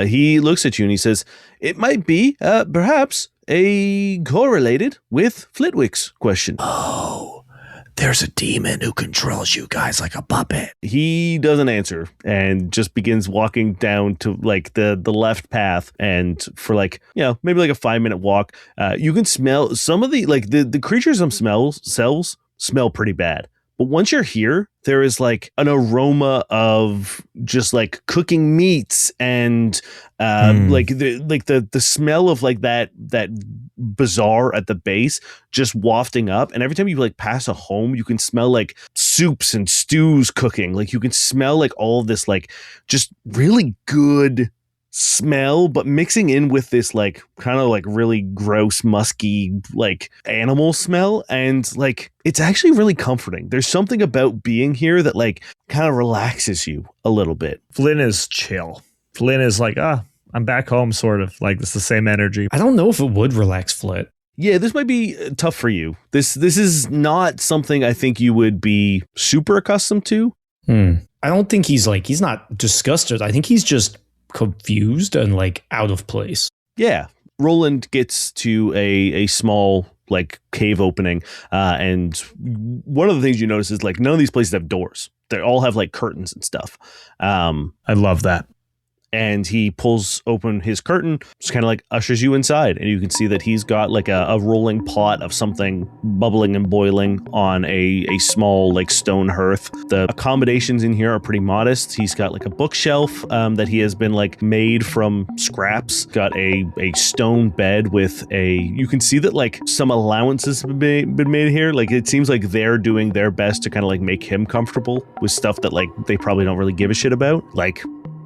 He looks at you and he says, it might be perhaps correlated with Flitwick's question. Oh, there's a demon who controls you guys like a puppet. He doesn't answer and just begins walking down to like the left path. And for like, maybe like a 5-minute walk, you can smell some of the creatures themselves smell pretty bad. But once you're here, there is like an aroma of just like cooking meats and like the smell of like that bazaar at the base just wafting up. And every time you like pass a home, you can smell like soups and stews cooking. Like you can smell like all of this like just really good smell, but mixing in with this like kind of like really gross, musky, like animal smell. And like, it's actually really comforting. There's something about being here that like kind of relaxes you a little bit. Flynn is chill. Flynn is like, I'm back home, sort of. Like, it's the same energy. I don't know if it would relax Flit. Yeah, this might be tough for you. This is not something I think you would be super accustomed to. I don't think he's not disgusted. I think he's just confused and like out of place. Yeah. Roland gets to a small like cave opening, and one of the things you notice is like none of these places have doors. They all have like curtains and stuff. I love that. And he pulls open his curtain, just kind of like ushers you inside. And you can see that he's got like a rolling pot of something bubbling and boiling on a small like stone hearth. The accommodations in here are pretty modest. He's got like a bookshelf that he has been like made from scraps. Got a stone bed with you can see that like some allowances have been made here. Like it seems like they're doing their best to kind of like make him comfortable with stuff that like they probably don't really give a shit about. Like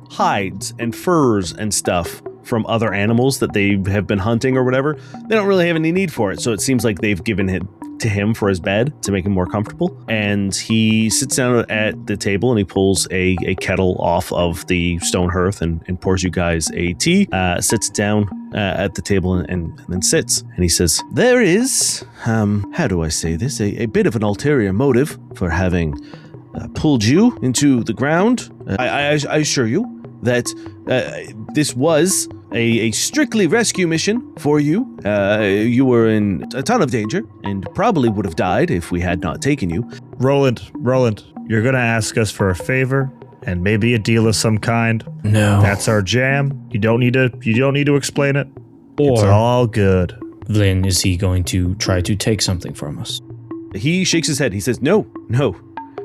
hides and furs and stuff from other animals that they have been hunting or whatever. They don't really have any need for it, so it seems like they've given it to him for his bed to make him more comfortable. And he sits down at the table and he pulls a kettle off of the stone hearth and pours you guys a tea, sits down at the table and then sits. And he says, there is, how do I say this, a bit of an ulterior motive for having pulled you into the ground. I assure you that this was a strictly rescue mission for you. You were in a ton of danger and probably would have died if we had not taken you. Roland, you're going to ask us for a favor and maybe a deal of some kind. No. That's our jam. You don't need to explain it. It's Or all good. Vlyn, is he going to try to take something from us? He shakes his head. He says, no,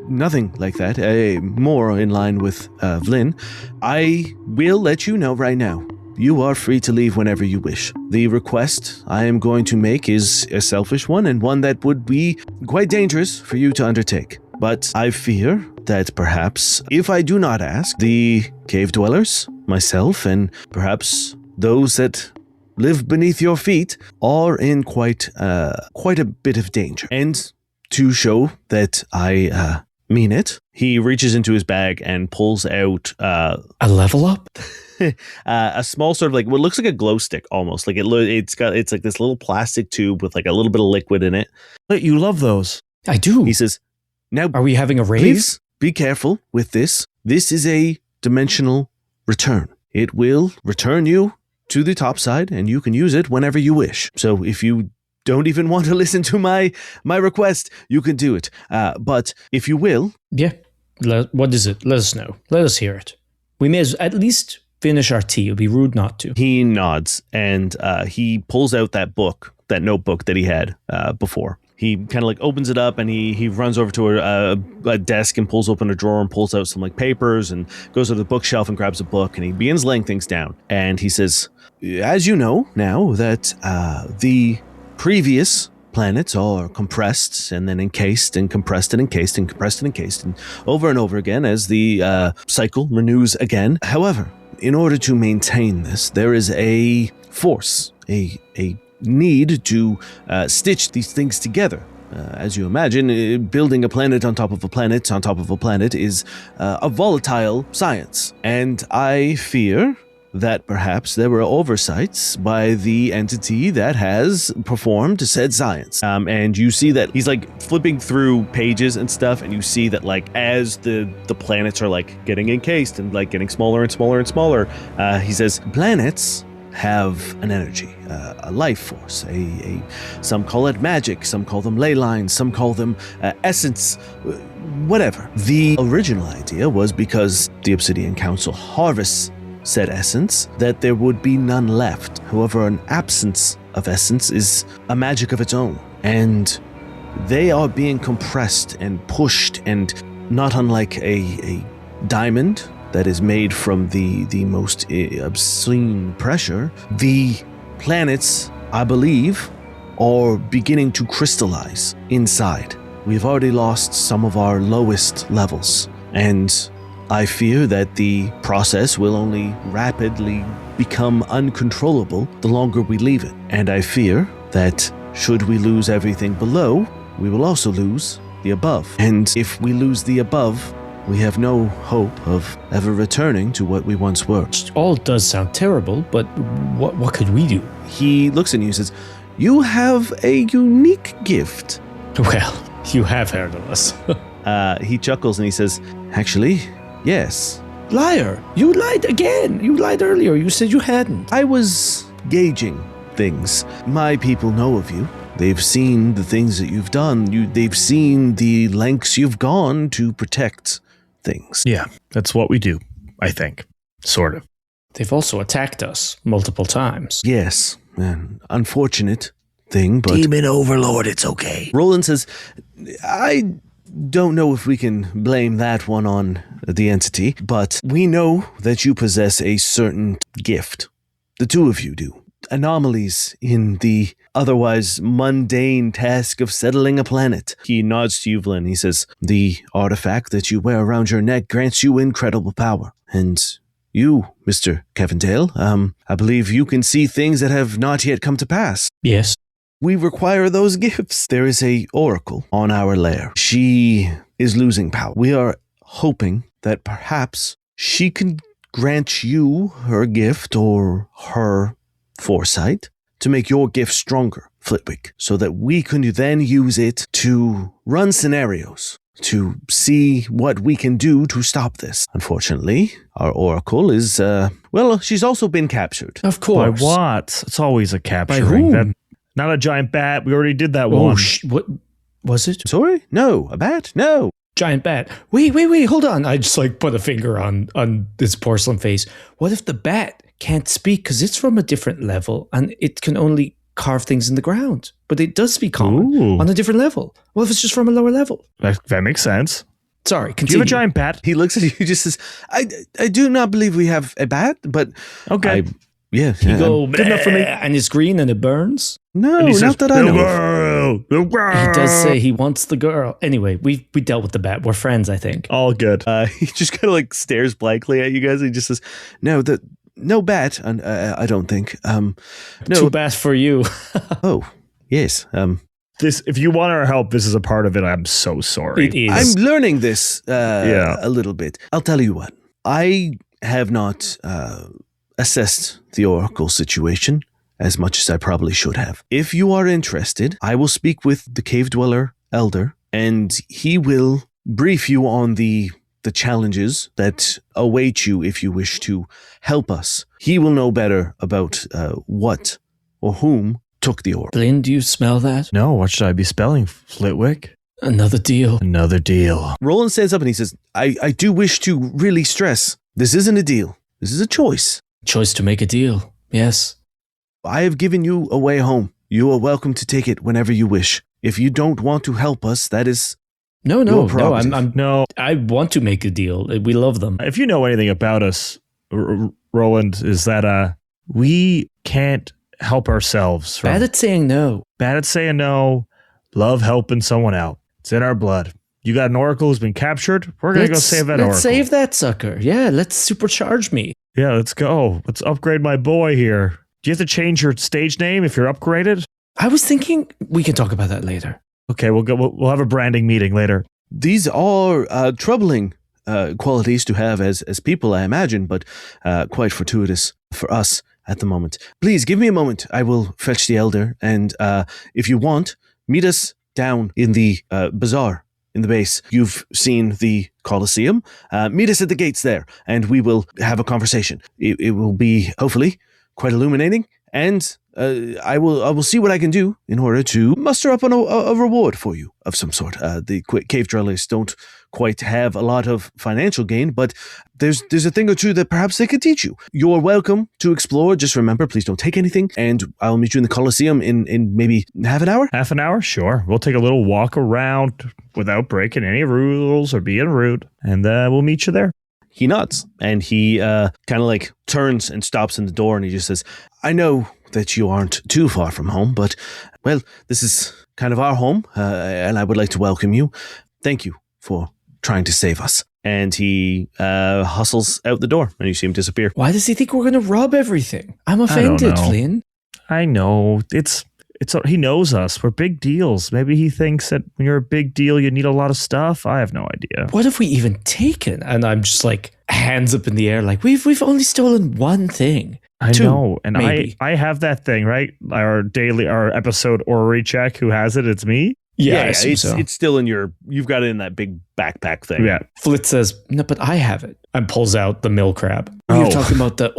nothing like that. More in line with Vlyn. I will let you know right now. You are free to leave whenever you wish. The request I am going to make is a selfish one and one that would be quite dangerous for you to undertake. But I fear that perhaps if I do not ask, the cave dwellers, myself, and perhaps those that live beneath your feet are in quite a bit of danger. And to show that I mean it, he reaches into his bag and pulls out a level up? a small sort of like what looks like a glow stick almost. Like it's like this little plastic tube with like a little bit of liquid in it. But you love those. I do. He says, now are we having a rave? Please be careful with this. This is a dimensional return. It will return you to the top side and you can use it whenever you wish. So if you don't even want to listen to my request, you can do it. But if you will... Yeah. What is it? Let us know. Let us hear it. We may at least finish our tea. It would be rude not to. He nods and he pulls out that notebook that he had before. He kind of like opens it up and he runs over to a desk and pulls open a drawer and pulls out some like papers and goes to the bookshelf and grabs a book and he begins laying things down. And he says, as you know now that the previous planets are compressed and then encased and compressed and encased and compressed and encased and over again as the cycle renews again. However, in order to maintain this, there is a force, a need to stitch these things together. As you imagine, building a planet on top of a planet on top of a planet is a volatile science. And I fear that perhaps there were oversights by the entity that has performed said science. And you see that he's like flipping through pages and stuff, and you see that like as the planets are like getting encased and like getting smaller and smaller and smaller, he says, planets have an energy, a life force, some call it magic, some call them ley lines, some call them essence, whatever. The original idea was because the Obsidian Council harvests said essence, that there would be none left. However, an absence of essence is a magic of its own, and they are being compressed and pushed, and not unlike a diamond that is made from the most obscene pressure, the planets, I believe, are beginning to crystallize inside. We've already lost some of our lowest levels, and I fear that the process will only rapidly become uncontrollable the longer we leave it. And I fear that should we lose everything below, we will also lose the above. And if we lose the above, we have no hope of ever returning to what we once were. It all does sound terrible, but what could we do? He looks at you and says, you have a unique gift. Well, you have heard of us. He chuckles and he says, actually, yes. Liar! You lied again! You lied earlier. You said you hadn't. I was gauging things. My people know of you. They've seen the things that you've done. They've seen the lengths you've gone to protect things. Yeah, that's what we do, I think. Sort of. They've also attacked us multiple times. Yes, an unfortunate thing, but... Demon Overlord, it's okay. Roland says, I don't know if we can blame that one on the entity, but we know that you possess a certain gift. The two of you do. Anomalies in the otherwise mundane task of settling a planet. He nods to you, Vlyn. He says, the artifact that you wear around your neck grants you incredible power. And you, Mr. Cavendale, I believe you can see things that have not yet come to pass. Yes. We require those gifts. There is a oracle on our lair. She is losing power. We are hoping that perhaps she can grant you her gift or her foresight to make your gift stronger, Flitwick, so that we can then use it to run scenarios, to see what we can do to stop this. Unfortunately, our oracle is, she's also been captured. Of course. By what? It's always a capturing. By whom? Not a giant bat. We already did that Oh, one. what was it? Sorry? No. A bat? No. Giant bat. Wait, hold on. I just put a finger on this porcelain face. What if the bat can't speak because it's from a different level and it can only carve things in the ground, but it does speak common on a different level? What if it's just from a lower level? That makes sense. Sorry, continue. Do you have a giant bat? He looks at you, just says, I do not believe we have a bat, but Okay. Yeah. You go, good enough for me. and it's green and it burns. No, And he says, not that I know. "The girl." He does say he wants the girl. Anyway, we dealt with the bat. We're friends, I think. All good. He just kind of stares blankly at you guys. He just says, no bat, and I don't think. No. Too bad for you. Oh, yes. This, if you want our help, this is a part of it. I'm so sorry. It is. I'm learning this Yeah. a little bit. I'll tell you what. I have not assessed the Oracle situation as much as I probably should have. If you are interested, I will speak with the Cave Dweller Elder, and he will brief you on the challenges that await you if you wish to help us. He will know better about what or whom took the orb. Vlyn, do you smell that? No, what should I be spelling? Flitwick? Another deal. Another deal. Roland stands up and he says, I do wish to really stress, this isn't a deal. This is a choice. Choice to make a deal. Yes. I have given you a way home. You are welcome to take it whenever you wish. If you don't want to help us, that is No. your prerogative. No, I want to make a deal. We love them. if you know anything about us, Roland, is that we can't help ourselves. Bad at saying no. Bad at saying no. Love helping someone out. It's in our blood. You got an oracle who's been captured. We're going to go save that oracle. Let's save that sucker. Yeah, let's supercharge me. Yeah, let's go. Let's upgrade my boy here. Do you have to change your stage name if you're upgraded? I was thinking we can talk about that later. Okay, we'll have a branding meeting later. These are troubling qualities to have as people, I imagine, but quite fortuitous for us at the moment. Please give me a moment. I will fetch the elder, and if you want, meet us down in the bazaar in the base. You've seen the Colosseum. Meet us at the gates there, and we will have a conversation. It will be, hopefully, quite illuminating, and I will see what I can do in order to muster up a reward for you of some sort. The cave dwellers don't quite have a lot of financial gain, but there's a thing or two that perhaps they could teach you. You're welcome to explore. Just remember, please don't take anything, and I'll meet you in the Colosseum in maybe half an hour. Half an hour? Sure. We'll take a little walk around without breaking any rules or being rude, and we'll meet you there. He nods, and he kind of turns and stops in the door, and he just says, I know that you aren't too far from home, but, well, this is kind of our home, and I would like to welcome you. Thank you for trying to save us. and he hustles out the door, and you see him disappear. Why does he think we're going to rob everything? I'm don't offended, know. Vlyn. I know. It's he knows us. We're big deals. Maybe he thinks that when you're a big deal, you need a lot of stuff. I have no idea. What have we even taken? And I'm just like, hands up in the air, like, we've only stolen one thing. I Two, know. And maybe. I have that thing, right? Our episode orrery check. Who has it? It's me. Yeah, I assume it's so. it's still in you've got it in that big backpack thing. Yeah. Flit says, no, but I have it. And pulls out the mill crab. Oh. You're talking about the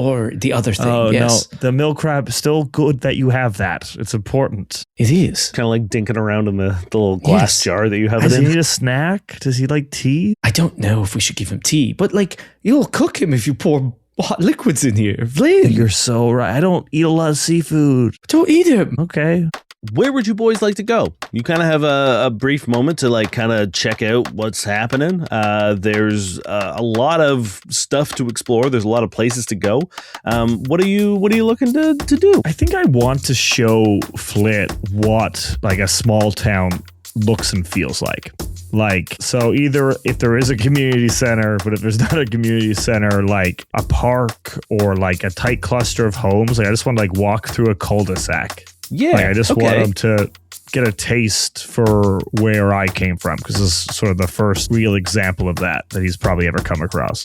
other thing. Oh, Yes, no. The mill crab, still good that you have that. It's important. it is. Kind of like dinking around in the little glass Yes. jar that you have Does it he in. need a snack? Does he like tea? I don't know if we should give him tea, but like, you'll cook him if you pour hot liquids in here. Vlyn, You're so right. I don't eat a lot of seafood. don't eat him. Okay. Where would you boys like to go? You kind of have a brief moment to like kind of check out what's happening. There's a lot of stuff to explore. There's a lot of places to go. What are you looking to do? I think I want to show Flit what like a small town looks and feels like. Like, so either if there is a community center, but if there's not a community center, like a park or like a tight cluster of homes, like I just want to like walk through a cul-de-sac. Yeah, Like, I just want them to get a taste for where I came from, because this is sort of the first real example of that he's probably ever come across.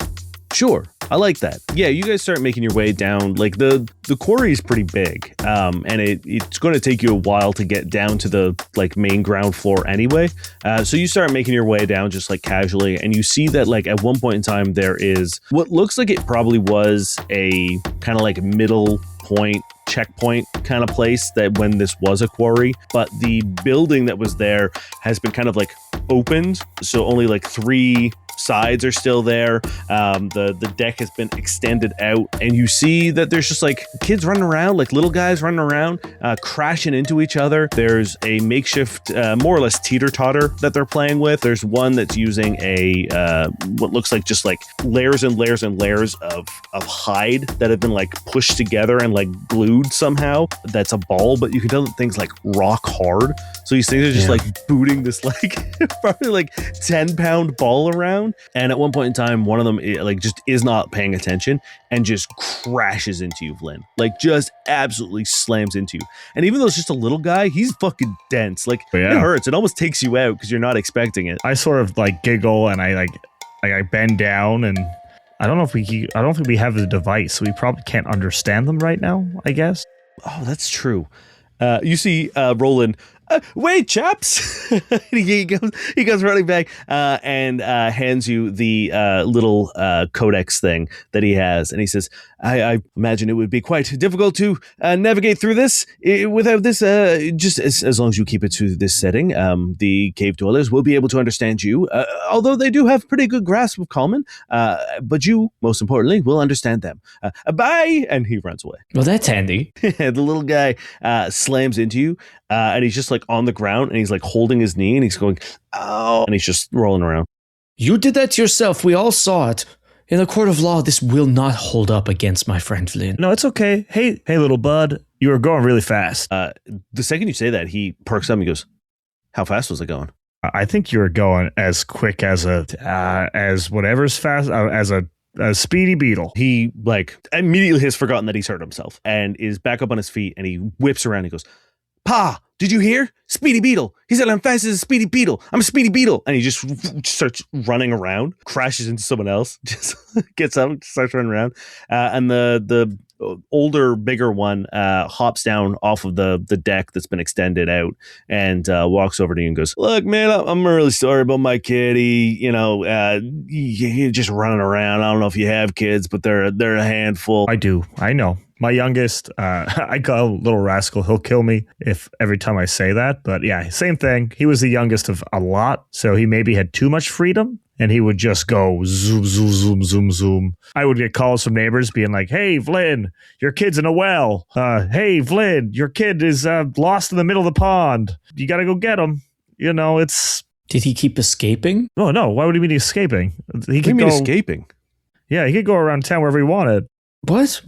Sure, I like that. Yeah, you guys start making your way down. Like the quarry is pretty big, and it's going to take you a while to get down to the like main ground floor anyway. So you start making your way down just like casually, and you see that like at one point in time there is what looks like it probably was a kind of like middle point checkpoint kind of place that when this was a quarry, but the building that was there has been kind of like opened, so only like 3 sides are still there. The deck has been extended out, and you see that there's just like kids running around, like little guys running around, crashing into each other. There's a makeshift, more or less teeter-totter that they're playing with. There's one that's using a what looks like just like layers and layers and layers of hide that have been like pushed together and like glued somehow. That's a ball, but you can tell that thing's like rock hard. So these things are just like booting this like probably like 10-pound ball around. And at one point in time, one of them like just is not paying attention and just crashes into you, Vlyn. Like just absolutely slams into you. And even though it's just a little guy, he's fucking dense. Like it hurts. It almost takes you out because you're not expecting it. I sort of like giggle and I bend down, and I don't think we have the device, so we probably can't understand them right now, I guess. Oh, that's true. You see Roland, wait, chaps. he goes running back and hands you the little codex thing that he has. And he says, I imagine it would be quite difficult to navigate through this without this. Just as long as you keep it to this setting, the cave dwellers will be able to understand you, although they do have pretty good grasp of common. But you, most importantly, will understand them. Bye! And he runs away. Well, that's handy. The little guy slams into you, and he's just like on the ground, and he's like holding his knee, and he's going, "Ow!" And he's just rolling around. You did that yourself. We all saw it. In a court of law, this will not hold up against my friend Vlyn. No, it's okay. Hey, little bud, you were going really fast. The second you say that, he perks up and he goes, "How fast was it going?" I think you were going as quick as as whatever's fast as a speedy beetle. He like immediately has forgotten that he's hurt himself and is back up on his feet, and he whips around and he goes, "Pa, did you hear? Speedy Beetle. He said I'm fast as a Speedy Beetle. I'm a Speedy Beetle." And he just starts running around, crashes into someone else, just gets up, starts running around. And the older, bigger one hops down off of the deck that's been extended out and walks over to you and goes, "Look, man, I'm really sorry about my kid. He's just running around. I don't know if you have kids, but they're a handful." I do. I know. My youngest, I call him Little Rascal. He'll kill me if every time I say that. But yeah, same thing. He was the youngest of a lot, so he maybe had too much freedom, and he would just go zoom, zoom, zoom, zoom, zoom. I would get calls from neighbors being like, "Hey, Vlyn, your kid's in a well. Hey, Vlyn, your kid is lost in the middle of the pond. You got to go get him." You know, it's... Did he keep escaping? Oh, no. Why would he be escaping? He What do you mean escaping? Yeah, he could go around town wherever he wanted. What?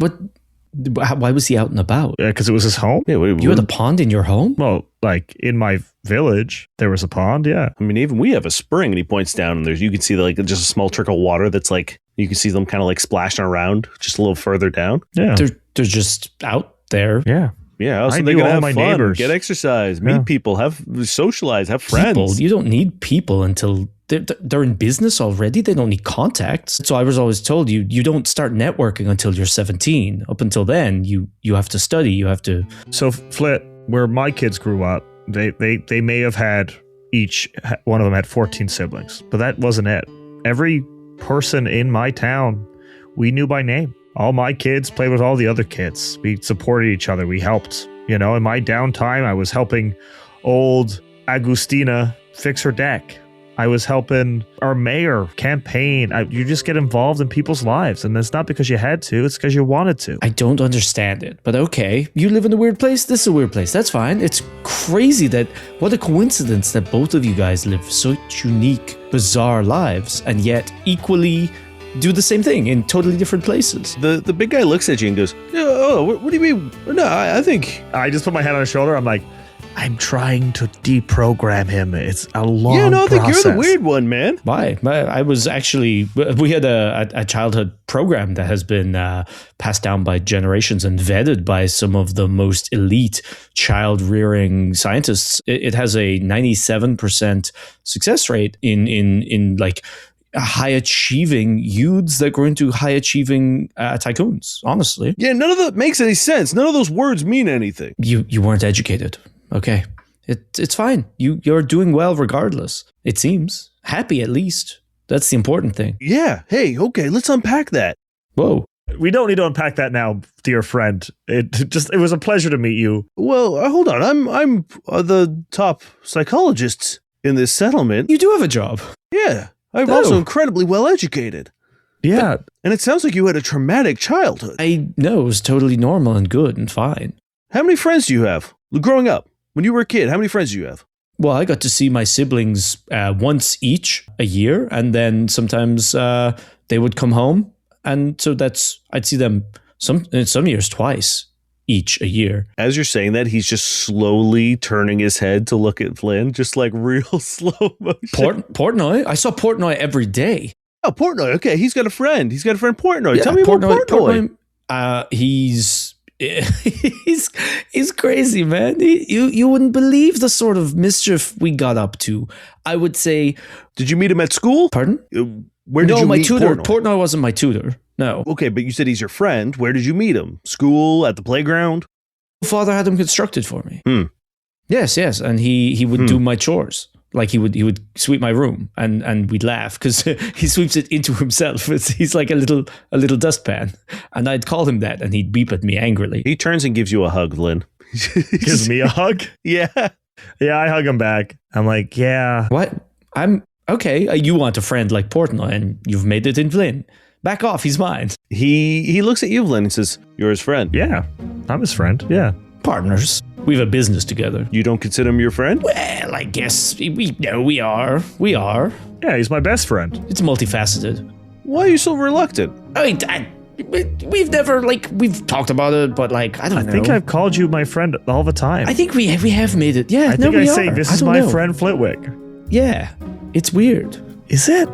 Why was he out and about? Because it was his home. Yeah, You had a pond in your home? Well, like in my village, there was a pond. Yeah. I mean, even we have a spring, and he points down, and you can see like just a small trickle of water that's like, you can see them kind of like splashing around just a little further down. Yeah. They're just out there. Yeah. Yeah, so I they knew can all have my fun, neighbors. get exercise, meet people, socialize, have friends. People, you don't need people until they're in business already. They don't need contacts. So I was always told you don't start networking until you're 17. Up until then, you have to study. You have to. So Flit, where my kids grew up, they may have had one of them had 14 siblings, but that wasn't it. Every person in my town, we knew by name. All my kids played with all the other kids. We supported each other. We helped. In my downtime, I was helping old Agustina fix her deck. I was helping our mayor campaign. You just get involved in people's lives. And it's not because you had to. It's because you wanted to. I don't understand it, but okay. You live in a weird place. This is a weird place. That's fine. It's crazy what a coincidence that both of you guys live such unique, bizarre lives and yet equally do the same thing in totally different places. The big guy looks at you and goes, "Oh, what do you mean? No, I think." I just put my hand on his shoulder. I'm like, I'm trying to deprogram him. It's a long Yeah, no, I think process. you're the weird one, man. Why? I was actually, we had a childhood program that has been passed down by generations and vetted by some of the most elite child rearing scientists. It has a 97% success rate in like high achieving youths that grow into high achieving tycoons, honestly. Yeah, none of that makes any sense. None of those words mean anything. You weren't educated. Okay. It's fine. You're doing well regardless. It seems. Happy at least. That's the important thing. Yeah. Hey, okay, let's unpack that. Whoa. We don't need to unpack that now, dear friend. It was a pleasure to meet you. Well, hold on. I'm the top psychologist in this settlement. You do have a job. Yeah. I'm also incredibly well educated. Yeah. And it sounds like you had a traumatic childhood. I know it was totally normal and good and fine. How many friends do you have? Growing up, when you were a kid, how many friends do you have? Well, I got to see my siblings once each a year, and then sometimes they would come home, and so I'd see them some years twice each a year. As you're saying that, he's just slowly turning his head to look at Vlyn, just like real slow motion. Portnoy? I saw Portnoy every day. Oh, Portnoy. Okay, he's got a friend. Portnoy. Yeah, Tell me about Portnoy. He's crazy, man. You wouldn't believe the sort of mischief we got up to. I would say. Did you meet him at school? Pardon? Where did you my meet tutor. Portnoy? Portnoy wasn't my tutor. No. Okay, but you said he's your friend. Where did you meet him? School? At the playground? Father had him constructed for me. Yes, and he would do my chores. Like he would sweep my room, and we'd laugh because he sweeps it into himself. He's like a little dustpan, and I'd call him that, and he'd beep at me angrily. He turns and gives you a hug, Vlyn. Gives me a hug? Yeah. Yeah, I hug him back. I'm like, yeah. What? I'm okay. You want a friend like Portnoy, and you've made it in Vlyn. Back off, he's mine. He looks at you, Vlyn, and says, "You're his friend." Yeah, I'm his friend. Yeah. Partners. We have a business together. You don't consider him your friend? Well, I guess we are. We are. Yeah, he's my best friend. It's multifaceted. Why are you so reluctant? I mean, we've never we've talked about it, but I don't know. I think I've called you my friend all the time. I think we have made it. Yeah, I think I say are. this I is don't my know. friend Flitwick. Yeah, it's weird. Is it?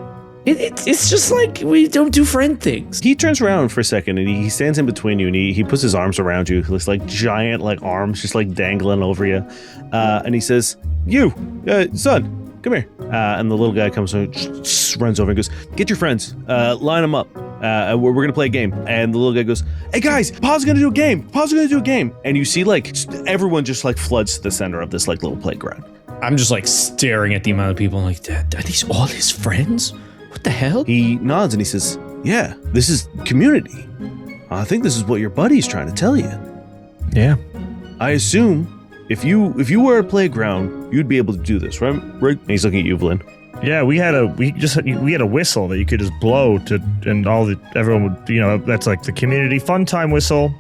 It's just like we don't do friend things. He turns around for a second and he stands in between you and he puts his arms around you. He looks like giant arms just dangling over you. And he says, "You, son, come here." And the little guy comes and runs over and goes, "Get your friends, line them up. We're going to play a game." And the little guy goes, "Hey guys, Pa's going to do a game. And you see everyone just floods to the center of this little playground. I'm just staring at the amount of people. I'm like, are these all his friends? What the hell? He nods and he says, "Yeah, this is community. I think this is what your buddy's trying to tell you." Yeah. I assume if you were at a playground, you'd be able to do this, right? Right? And he's looking at you, Vlyn. Yeah, we had a whistle that you could just blow and everyone would, that's the community fun time whistle.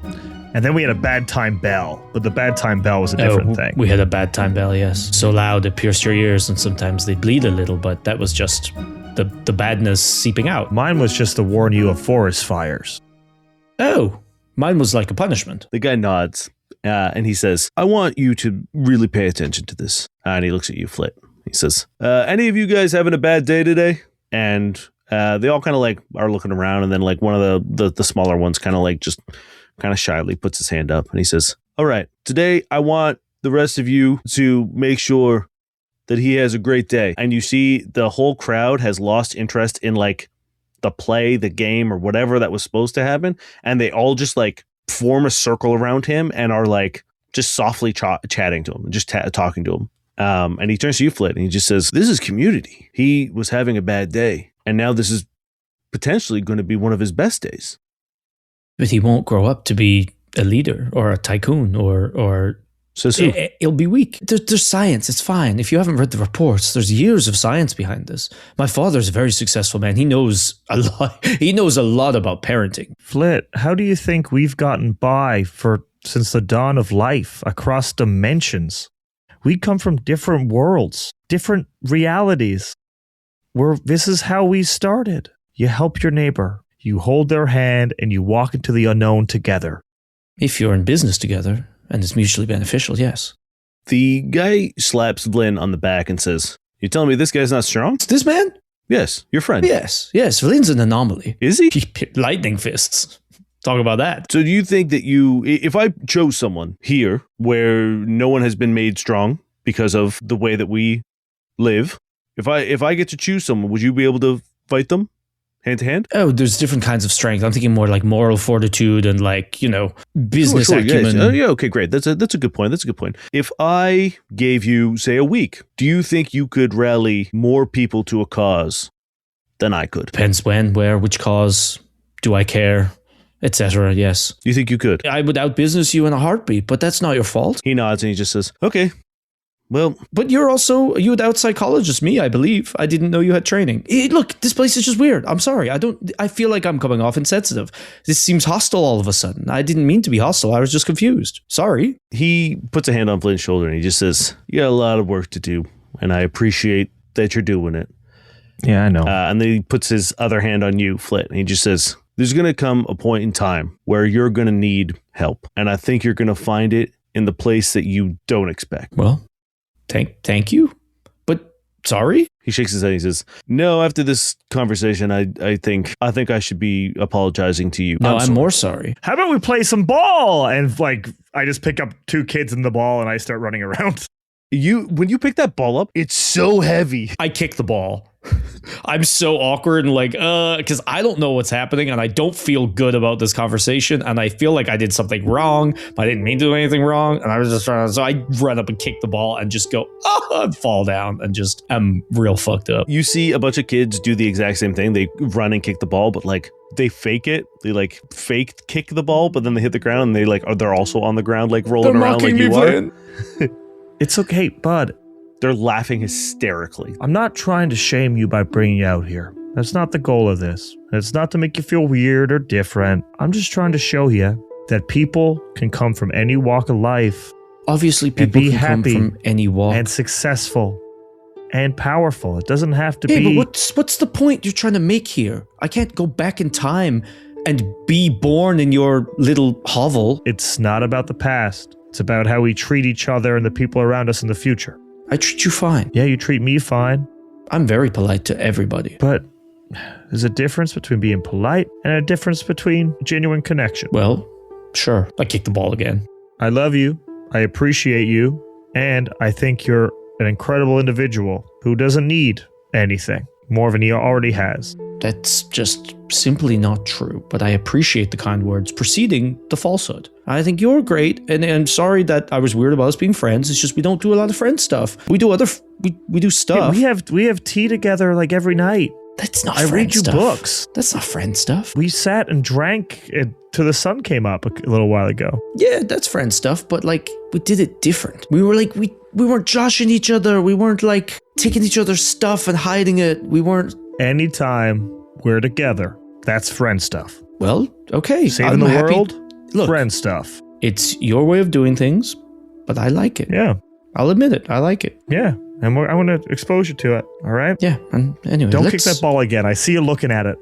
And then we had a bad time bell, but the bad time bell was a different thing. We had a bad time bell, yes. So loud it pierced your ears, and sometimes they bleed a little, but that was just the badness seeping out. Mine was just to warn you of forest fires. Oh, Mine was like a punishment. The guy nods and he says, I want you to really pay attention to this. And he looks at you, Flit. He says, any of you guys having a bad day today? And they all kind of like are looking around. And then like one of the smaller ones kind of like just kind of shyly puts his hand up and he says, all right, today I want the rest of you to make sure that he has a great day. And you see the whole crowd has lost interest in like the play, the game, or whatever that was supposed to happen. And they all just like form a circle around him and are like just softly chatting to him, just talking to him. And he turns to you, Flit, and he just says, this is community. He was having a bad day. And now this is potentially going to be one of his best days. But he won't grow up to be a leader or a tycoon or Says who? He'll be weak. There's science. It's fine. If you haven't read the reports, there's years of science behind this. My father's a very successful man. He knows a lot. He knows a lot about parenting. Flit, how do you think we've gotten by since the dawn of life across dimensions? We come from different worlds, different realities. This is how we started. You help your neighbor. You hold their hand and you walk into the unknown together. If you're in business together and it's mutually beneficial, yes. The guy slaps Vlyn on the back and says, you telling me this guy's not strong? It's this man? Yes, your friend. Yes. Vlyn's an anomaly. Is he? Lightning fists. Talk about that. So do you think that if I chose someone here where no one has been made strong because of the way that we live, if I get to choose someone, would you be able to fight them hand to hand? Oh, there's different kinds of strength. I'm thinking more like moral fortitude and like, business acumen. Yes. Yeah, okay, great. That's a good point. If I gave you, say, a week, do you think you could rally more people to a cause than I could? Depends when, where, which cause, do I care, etc. Yes. You think you could? I would outbusiness you in a heartbeat, but that's not your fault. He nods and he just says, okay. Well, but you would out-psychologist me, I believe. I didn't know you had training. Look, this place is just weird. I'm sorry. I feel like I'm coming off insensitive. This seems hostile all of a sudden. I didn't mean to be hostile. I was just confused. Sorry. He puts a hand on Flint's shoulder and he just says, you got a lot of work to do, and I appreciate that you're doing it. Yeah, I know. And then he puts his other hand on you, Flit, and he just says, there's going to come a point in time where you're going to need help, and I think you're going to find it in the place that you don't expect. Well, Thank you, but sorry. He shakes his head and he says, no, after this conversation, I think I should be apologizing to you. No, I'm more sorry. How about we play some ball? And like, I just pick up two kids in the ball and I start running around. When you pick that ball up, it's so heavy. I kick the ball. I'm so awkward and like, because I don't know what's happening and I don't feel good about this conversation and I feel like I did something wrong, but I didn't mean to do anything wrong and I was just trying to, so I run up and kick the ball and just go, and fall down and just, I'm real fucked up. You see a bunch of kids do the exact same thing. They run and kick the ball, but like, they fake it. They like fake kick the ball, but then they hit the ground and they like, they're also on the ground, like rolling around like you are. It's okay, bud. They're laughing hysterically. I'm not trying to shame you by bringing you out here. That's not the goal of this. It's not to make you feel weird or different. I'm just trying to show you that people can come from any walk of life. Obviously, people can happy come from any walk. And successful and powerful. It doesn't have to be... Hey, but what's the point you're trying to make here? I can't go back in time and be born in your little hovel. It's not about the past. It's about how we treat each other and the people around us in the future. I treat you fine. Yeah, you treat me fine. I'm very polite to everybody. But there's a difference between being polite and a difference between genuine connection. Well, sure. I kick the ball again. I love you. I appreciate you. And I think you're an incredible individual who doesn't need anything more than he already has. That's just simply not true, but I appreciate the kind words preceding the falsehood. I think you're great, and I'm sorry that I was weird about us being friends. It's just we don't do a lot of friend stuff. We do we do stuff. Hey, we have tea together like every night. That's not I friend read you stuff. books. That's not friend stuff. We sat and drank till the sun came up a little while ago. Yeah, that's friend stuff, but like we did it different. We were like we weren't joshing each other. We weren't like taking each other's stuff and hiding it. We weren't. Anytime we're together, that's friend stuff. Well, okay. Saving the world, look, friend stuff. It's your way of doing things, but I like it. Yeah. I'll admit it. I like it. Yeah. And I want to expose you to it. All right? Yeah. And anyway, don't kick that ball again. I see you looking at it.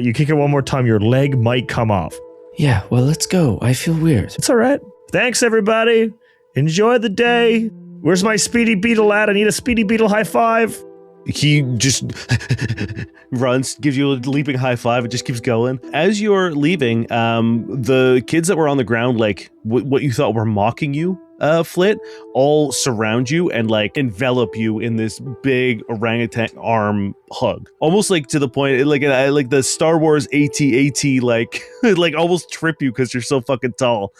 You kick it one more time, your leg might come off. Yeah, well, let's go. I feel weird. It's all right. Thanks, everybody. Enjoy the day. Where's my Speedy Beetle at? I need a Speedy Beetle high five. He just runs, gives you a leaping high five, and just keeps going. As you're leaving, the kids that were on the ground, like what you thought were mocking you, Flit, all surround you and like envelop you in this big orangutan arm hug, almost like to the point like the Star Wars AT-AT like like almost trip you because you're so fucking tall.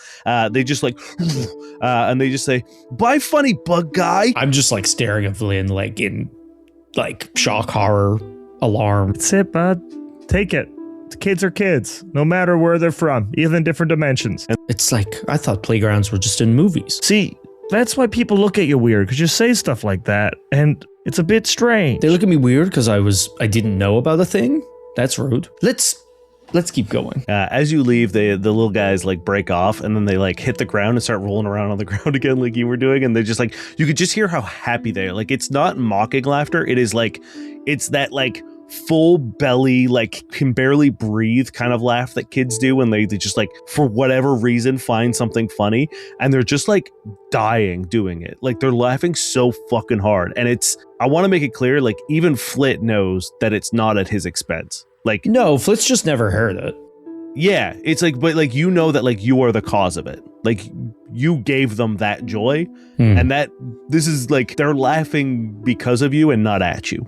They just like and they just say, "Bye, funny bug guy." I'm just like staring at Vlyn like in like shock, horror, alarm. That's it, bud. Take it. The kids are kids, no matter where they're from, even in different dimensions. It's like, I thought playgrounds were just in movies. See, that's why people look at you weird, because you say stuff like that, and it's a bit strange. They look at me weird because I didn't know about a thing? That's rude. Let's keep going. As you leave, the little guys like break off, and then they like hit the ground and start rolling around on the ground again like you were doing, and they're just like, you could just hear how happy they are. Like, it's not mocking laughter, it is like, it's that like full belly, like can barely breathe kind of laugh that kids do when they just like, for whatever reason, find something funny, and they're just like dying doing it. Like, they're laughing so fucking hard, and I want to make it clear, like, even Flit knows that it's not at his expense. Like, no, Flit's just never heard it. Yeah, it's like, but like, you know that like you are the cause of it. Like, you gave them that joy, and that this is like, they're laughing because of you and not at you.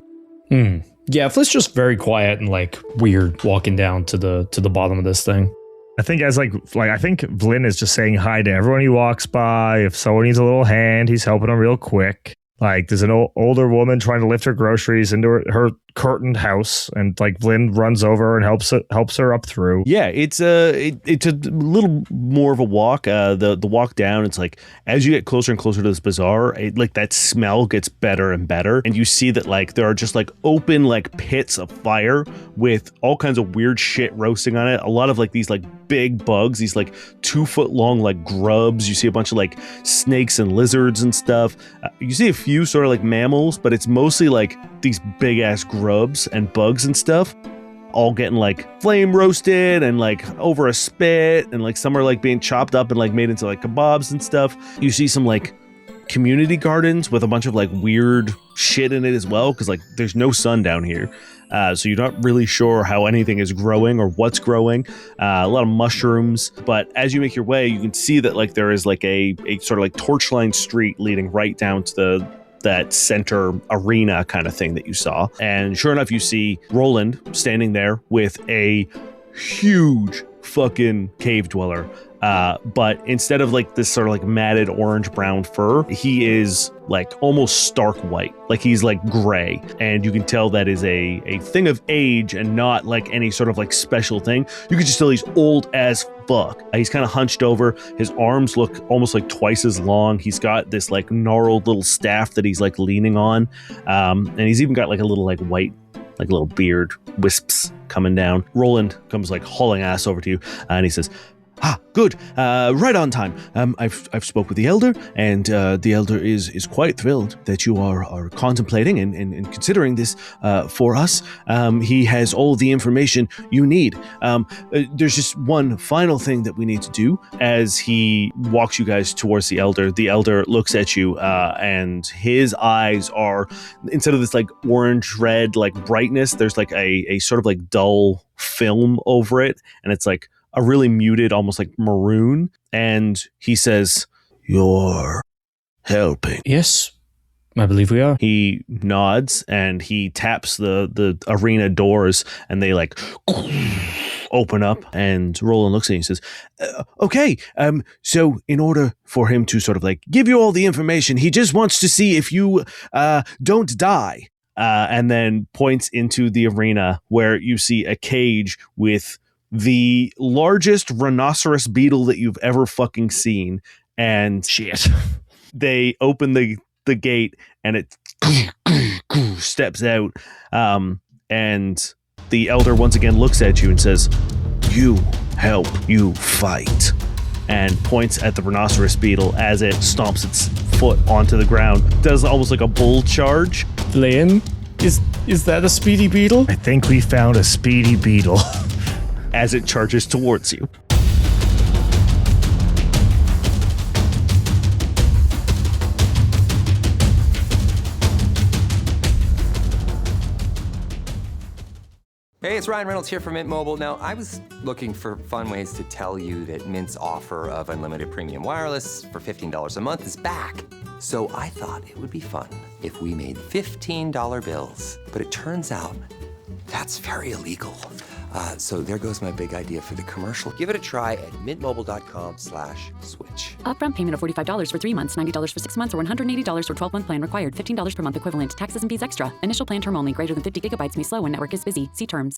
Yeah, Flit's just very quiet and like weird walking down to the bottom of this thing. I think I think Vlyn is just saying hi to everyone he walks by. If someone needs a little hand, he's helping them real quick. Like, there's an older woman trying to lift her groceries into her curtained house, and like Vlyn runs over and helps her up through. Yeah, it's a little more of a walk. The walk down, it's like as you get closer and closer to this bazaar, like that smell gets better and better, and you see that like there are just like open like pits of fire with all kinds of weird shit roasting on it. A lot of like these like big bugs, these like 2 foot long like grubs. You see a bunch of like snakes and lizards and stuff. You see a few sort of like mammals, but it's mostly like these big ass grubs and bugs and stuff, all getting like flame roasted and like over a spit, and like some are like being chopped up and like made into like kebabs and stuff. You see some like community gardens with a bunch of like weird shit in it as well, because like there's no sun down here, so you're not really sure how anything is growing or what's growing. A lot of mushrooms, but as you make your way, you can see that like there is like a sort of like torchline street leading right down to that center arena kind of thing that you saw. And sure enough, you see Roland standing there with a huge fucking cave dweller. But instead of like this sort of like matted orange brown fur, he is like almost stark white. Like, he's like gray, and you can tell that is a thing of age and not like any sort of like special thing. You can just tell he's old as fuck. He's kind of hunched over. His arms look almost like twice as long. He's got this like gnarled little staff that he's like leaning on. And he's even got like a little like white, like little beard wisps coming down. Roland comes like hauling ass over to you, and he says, "Ah, good. Right on time. I've spoke with the elder, and the elder is quite thrilled that you are contemplating and considering this for us. He has all the information you need. There's just one final thing that we need to do." As he walks you guys towards the elder looks at you, and his eyes are, instead of this like orange red like brightness, there's like a sort of like dull film over it, and it's like a really muted, almost like maroon. And he says, "You're helping." Yes, I believe we are. He nods and he taps the arena doors, and they like open up, and Roland looks at you and says, "Okay, so in order for him to sort of like give you all the information, he just wants to see if you don't die." And then points into the arena where you see a cage with the largest rhinoceros beetle that you've ever fucking seen. And shit, they open the gate, and it steps out. And the elder once again looks at you and says, "You help, you fight," and points at the rhinoceros beetle as it stomps its foot onto the ground. Does almost like a bull charge. Vlyn, is that a speedy beetle? I think we found a speedy beetle. As it charges towards you. Hey, it's Ryan Reynolds here from Mint Mobile. Now, I was looking for fun ways to tell you that Mint's offer of unlimited premium wireless for $15 a month is back. So I thought it would be fun if we made $15 bills. But it turns out that's very illegal. So there goes my big idea for the commercial. Give it a try at mintmobile.com/switch. Upfront payment of $45 for 3 months, $90 for 6 months, or $180 for 12-month plan required. $15 per month equivalent. Taxes and fees extra. Initial plan term only. Greater than 50 gigabytes may slow when network is busy. See terms.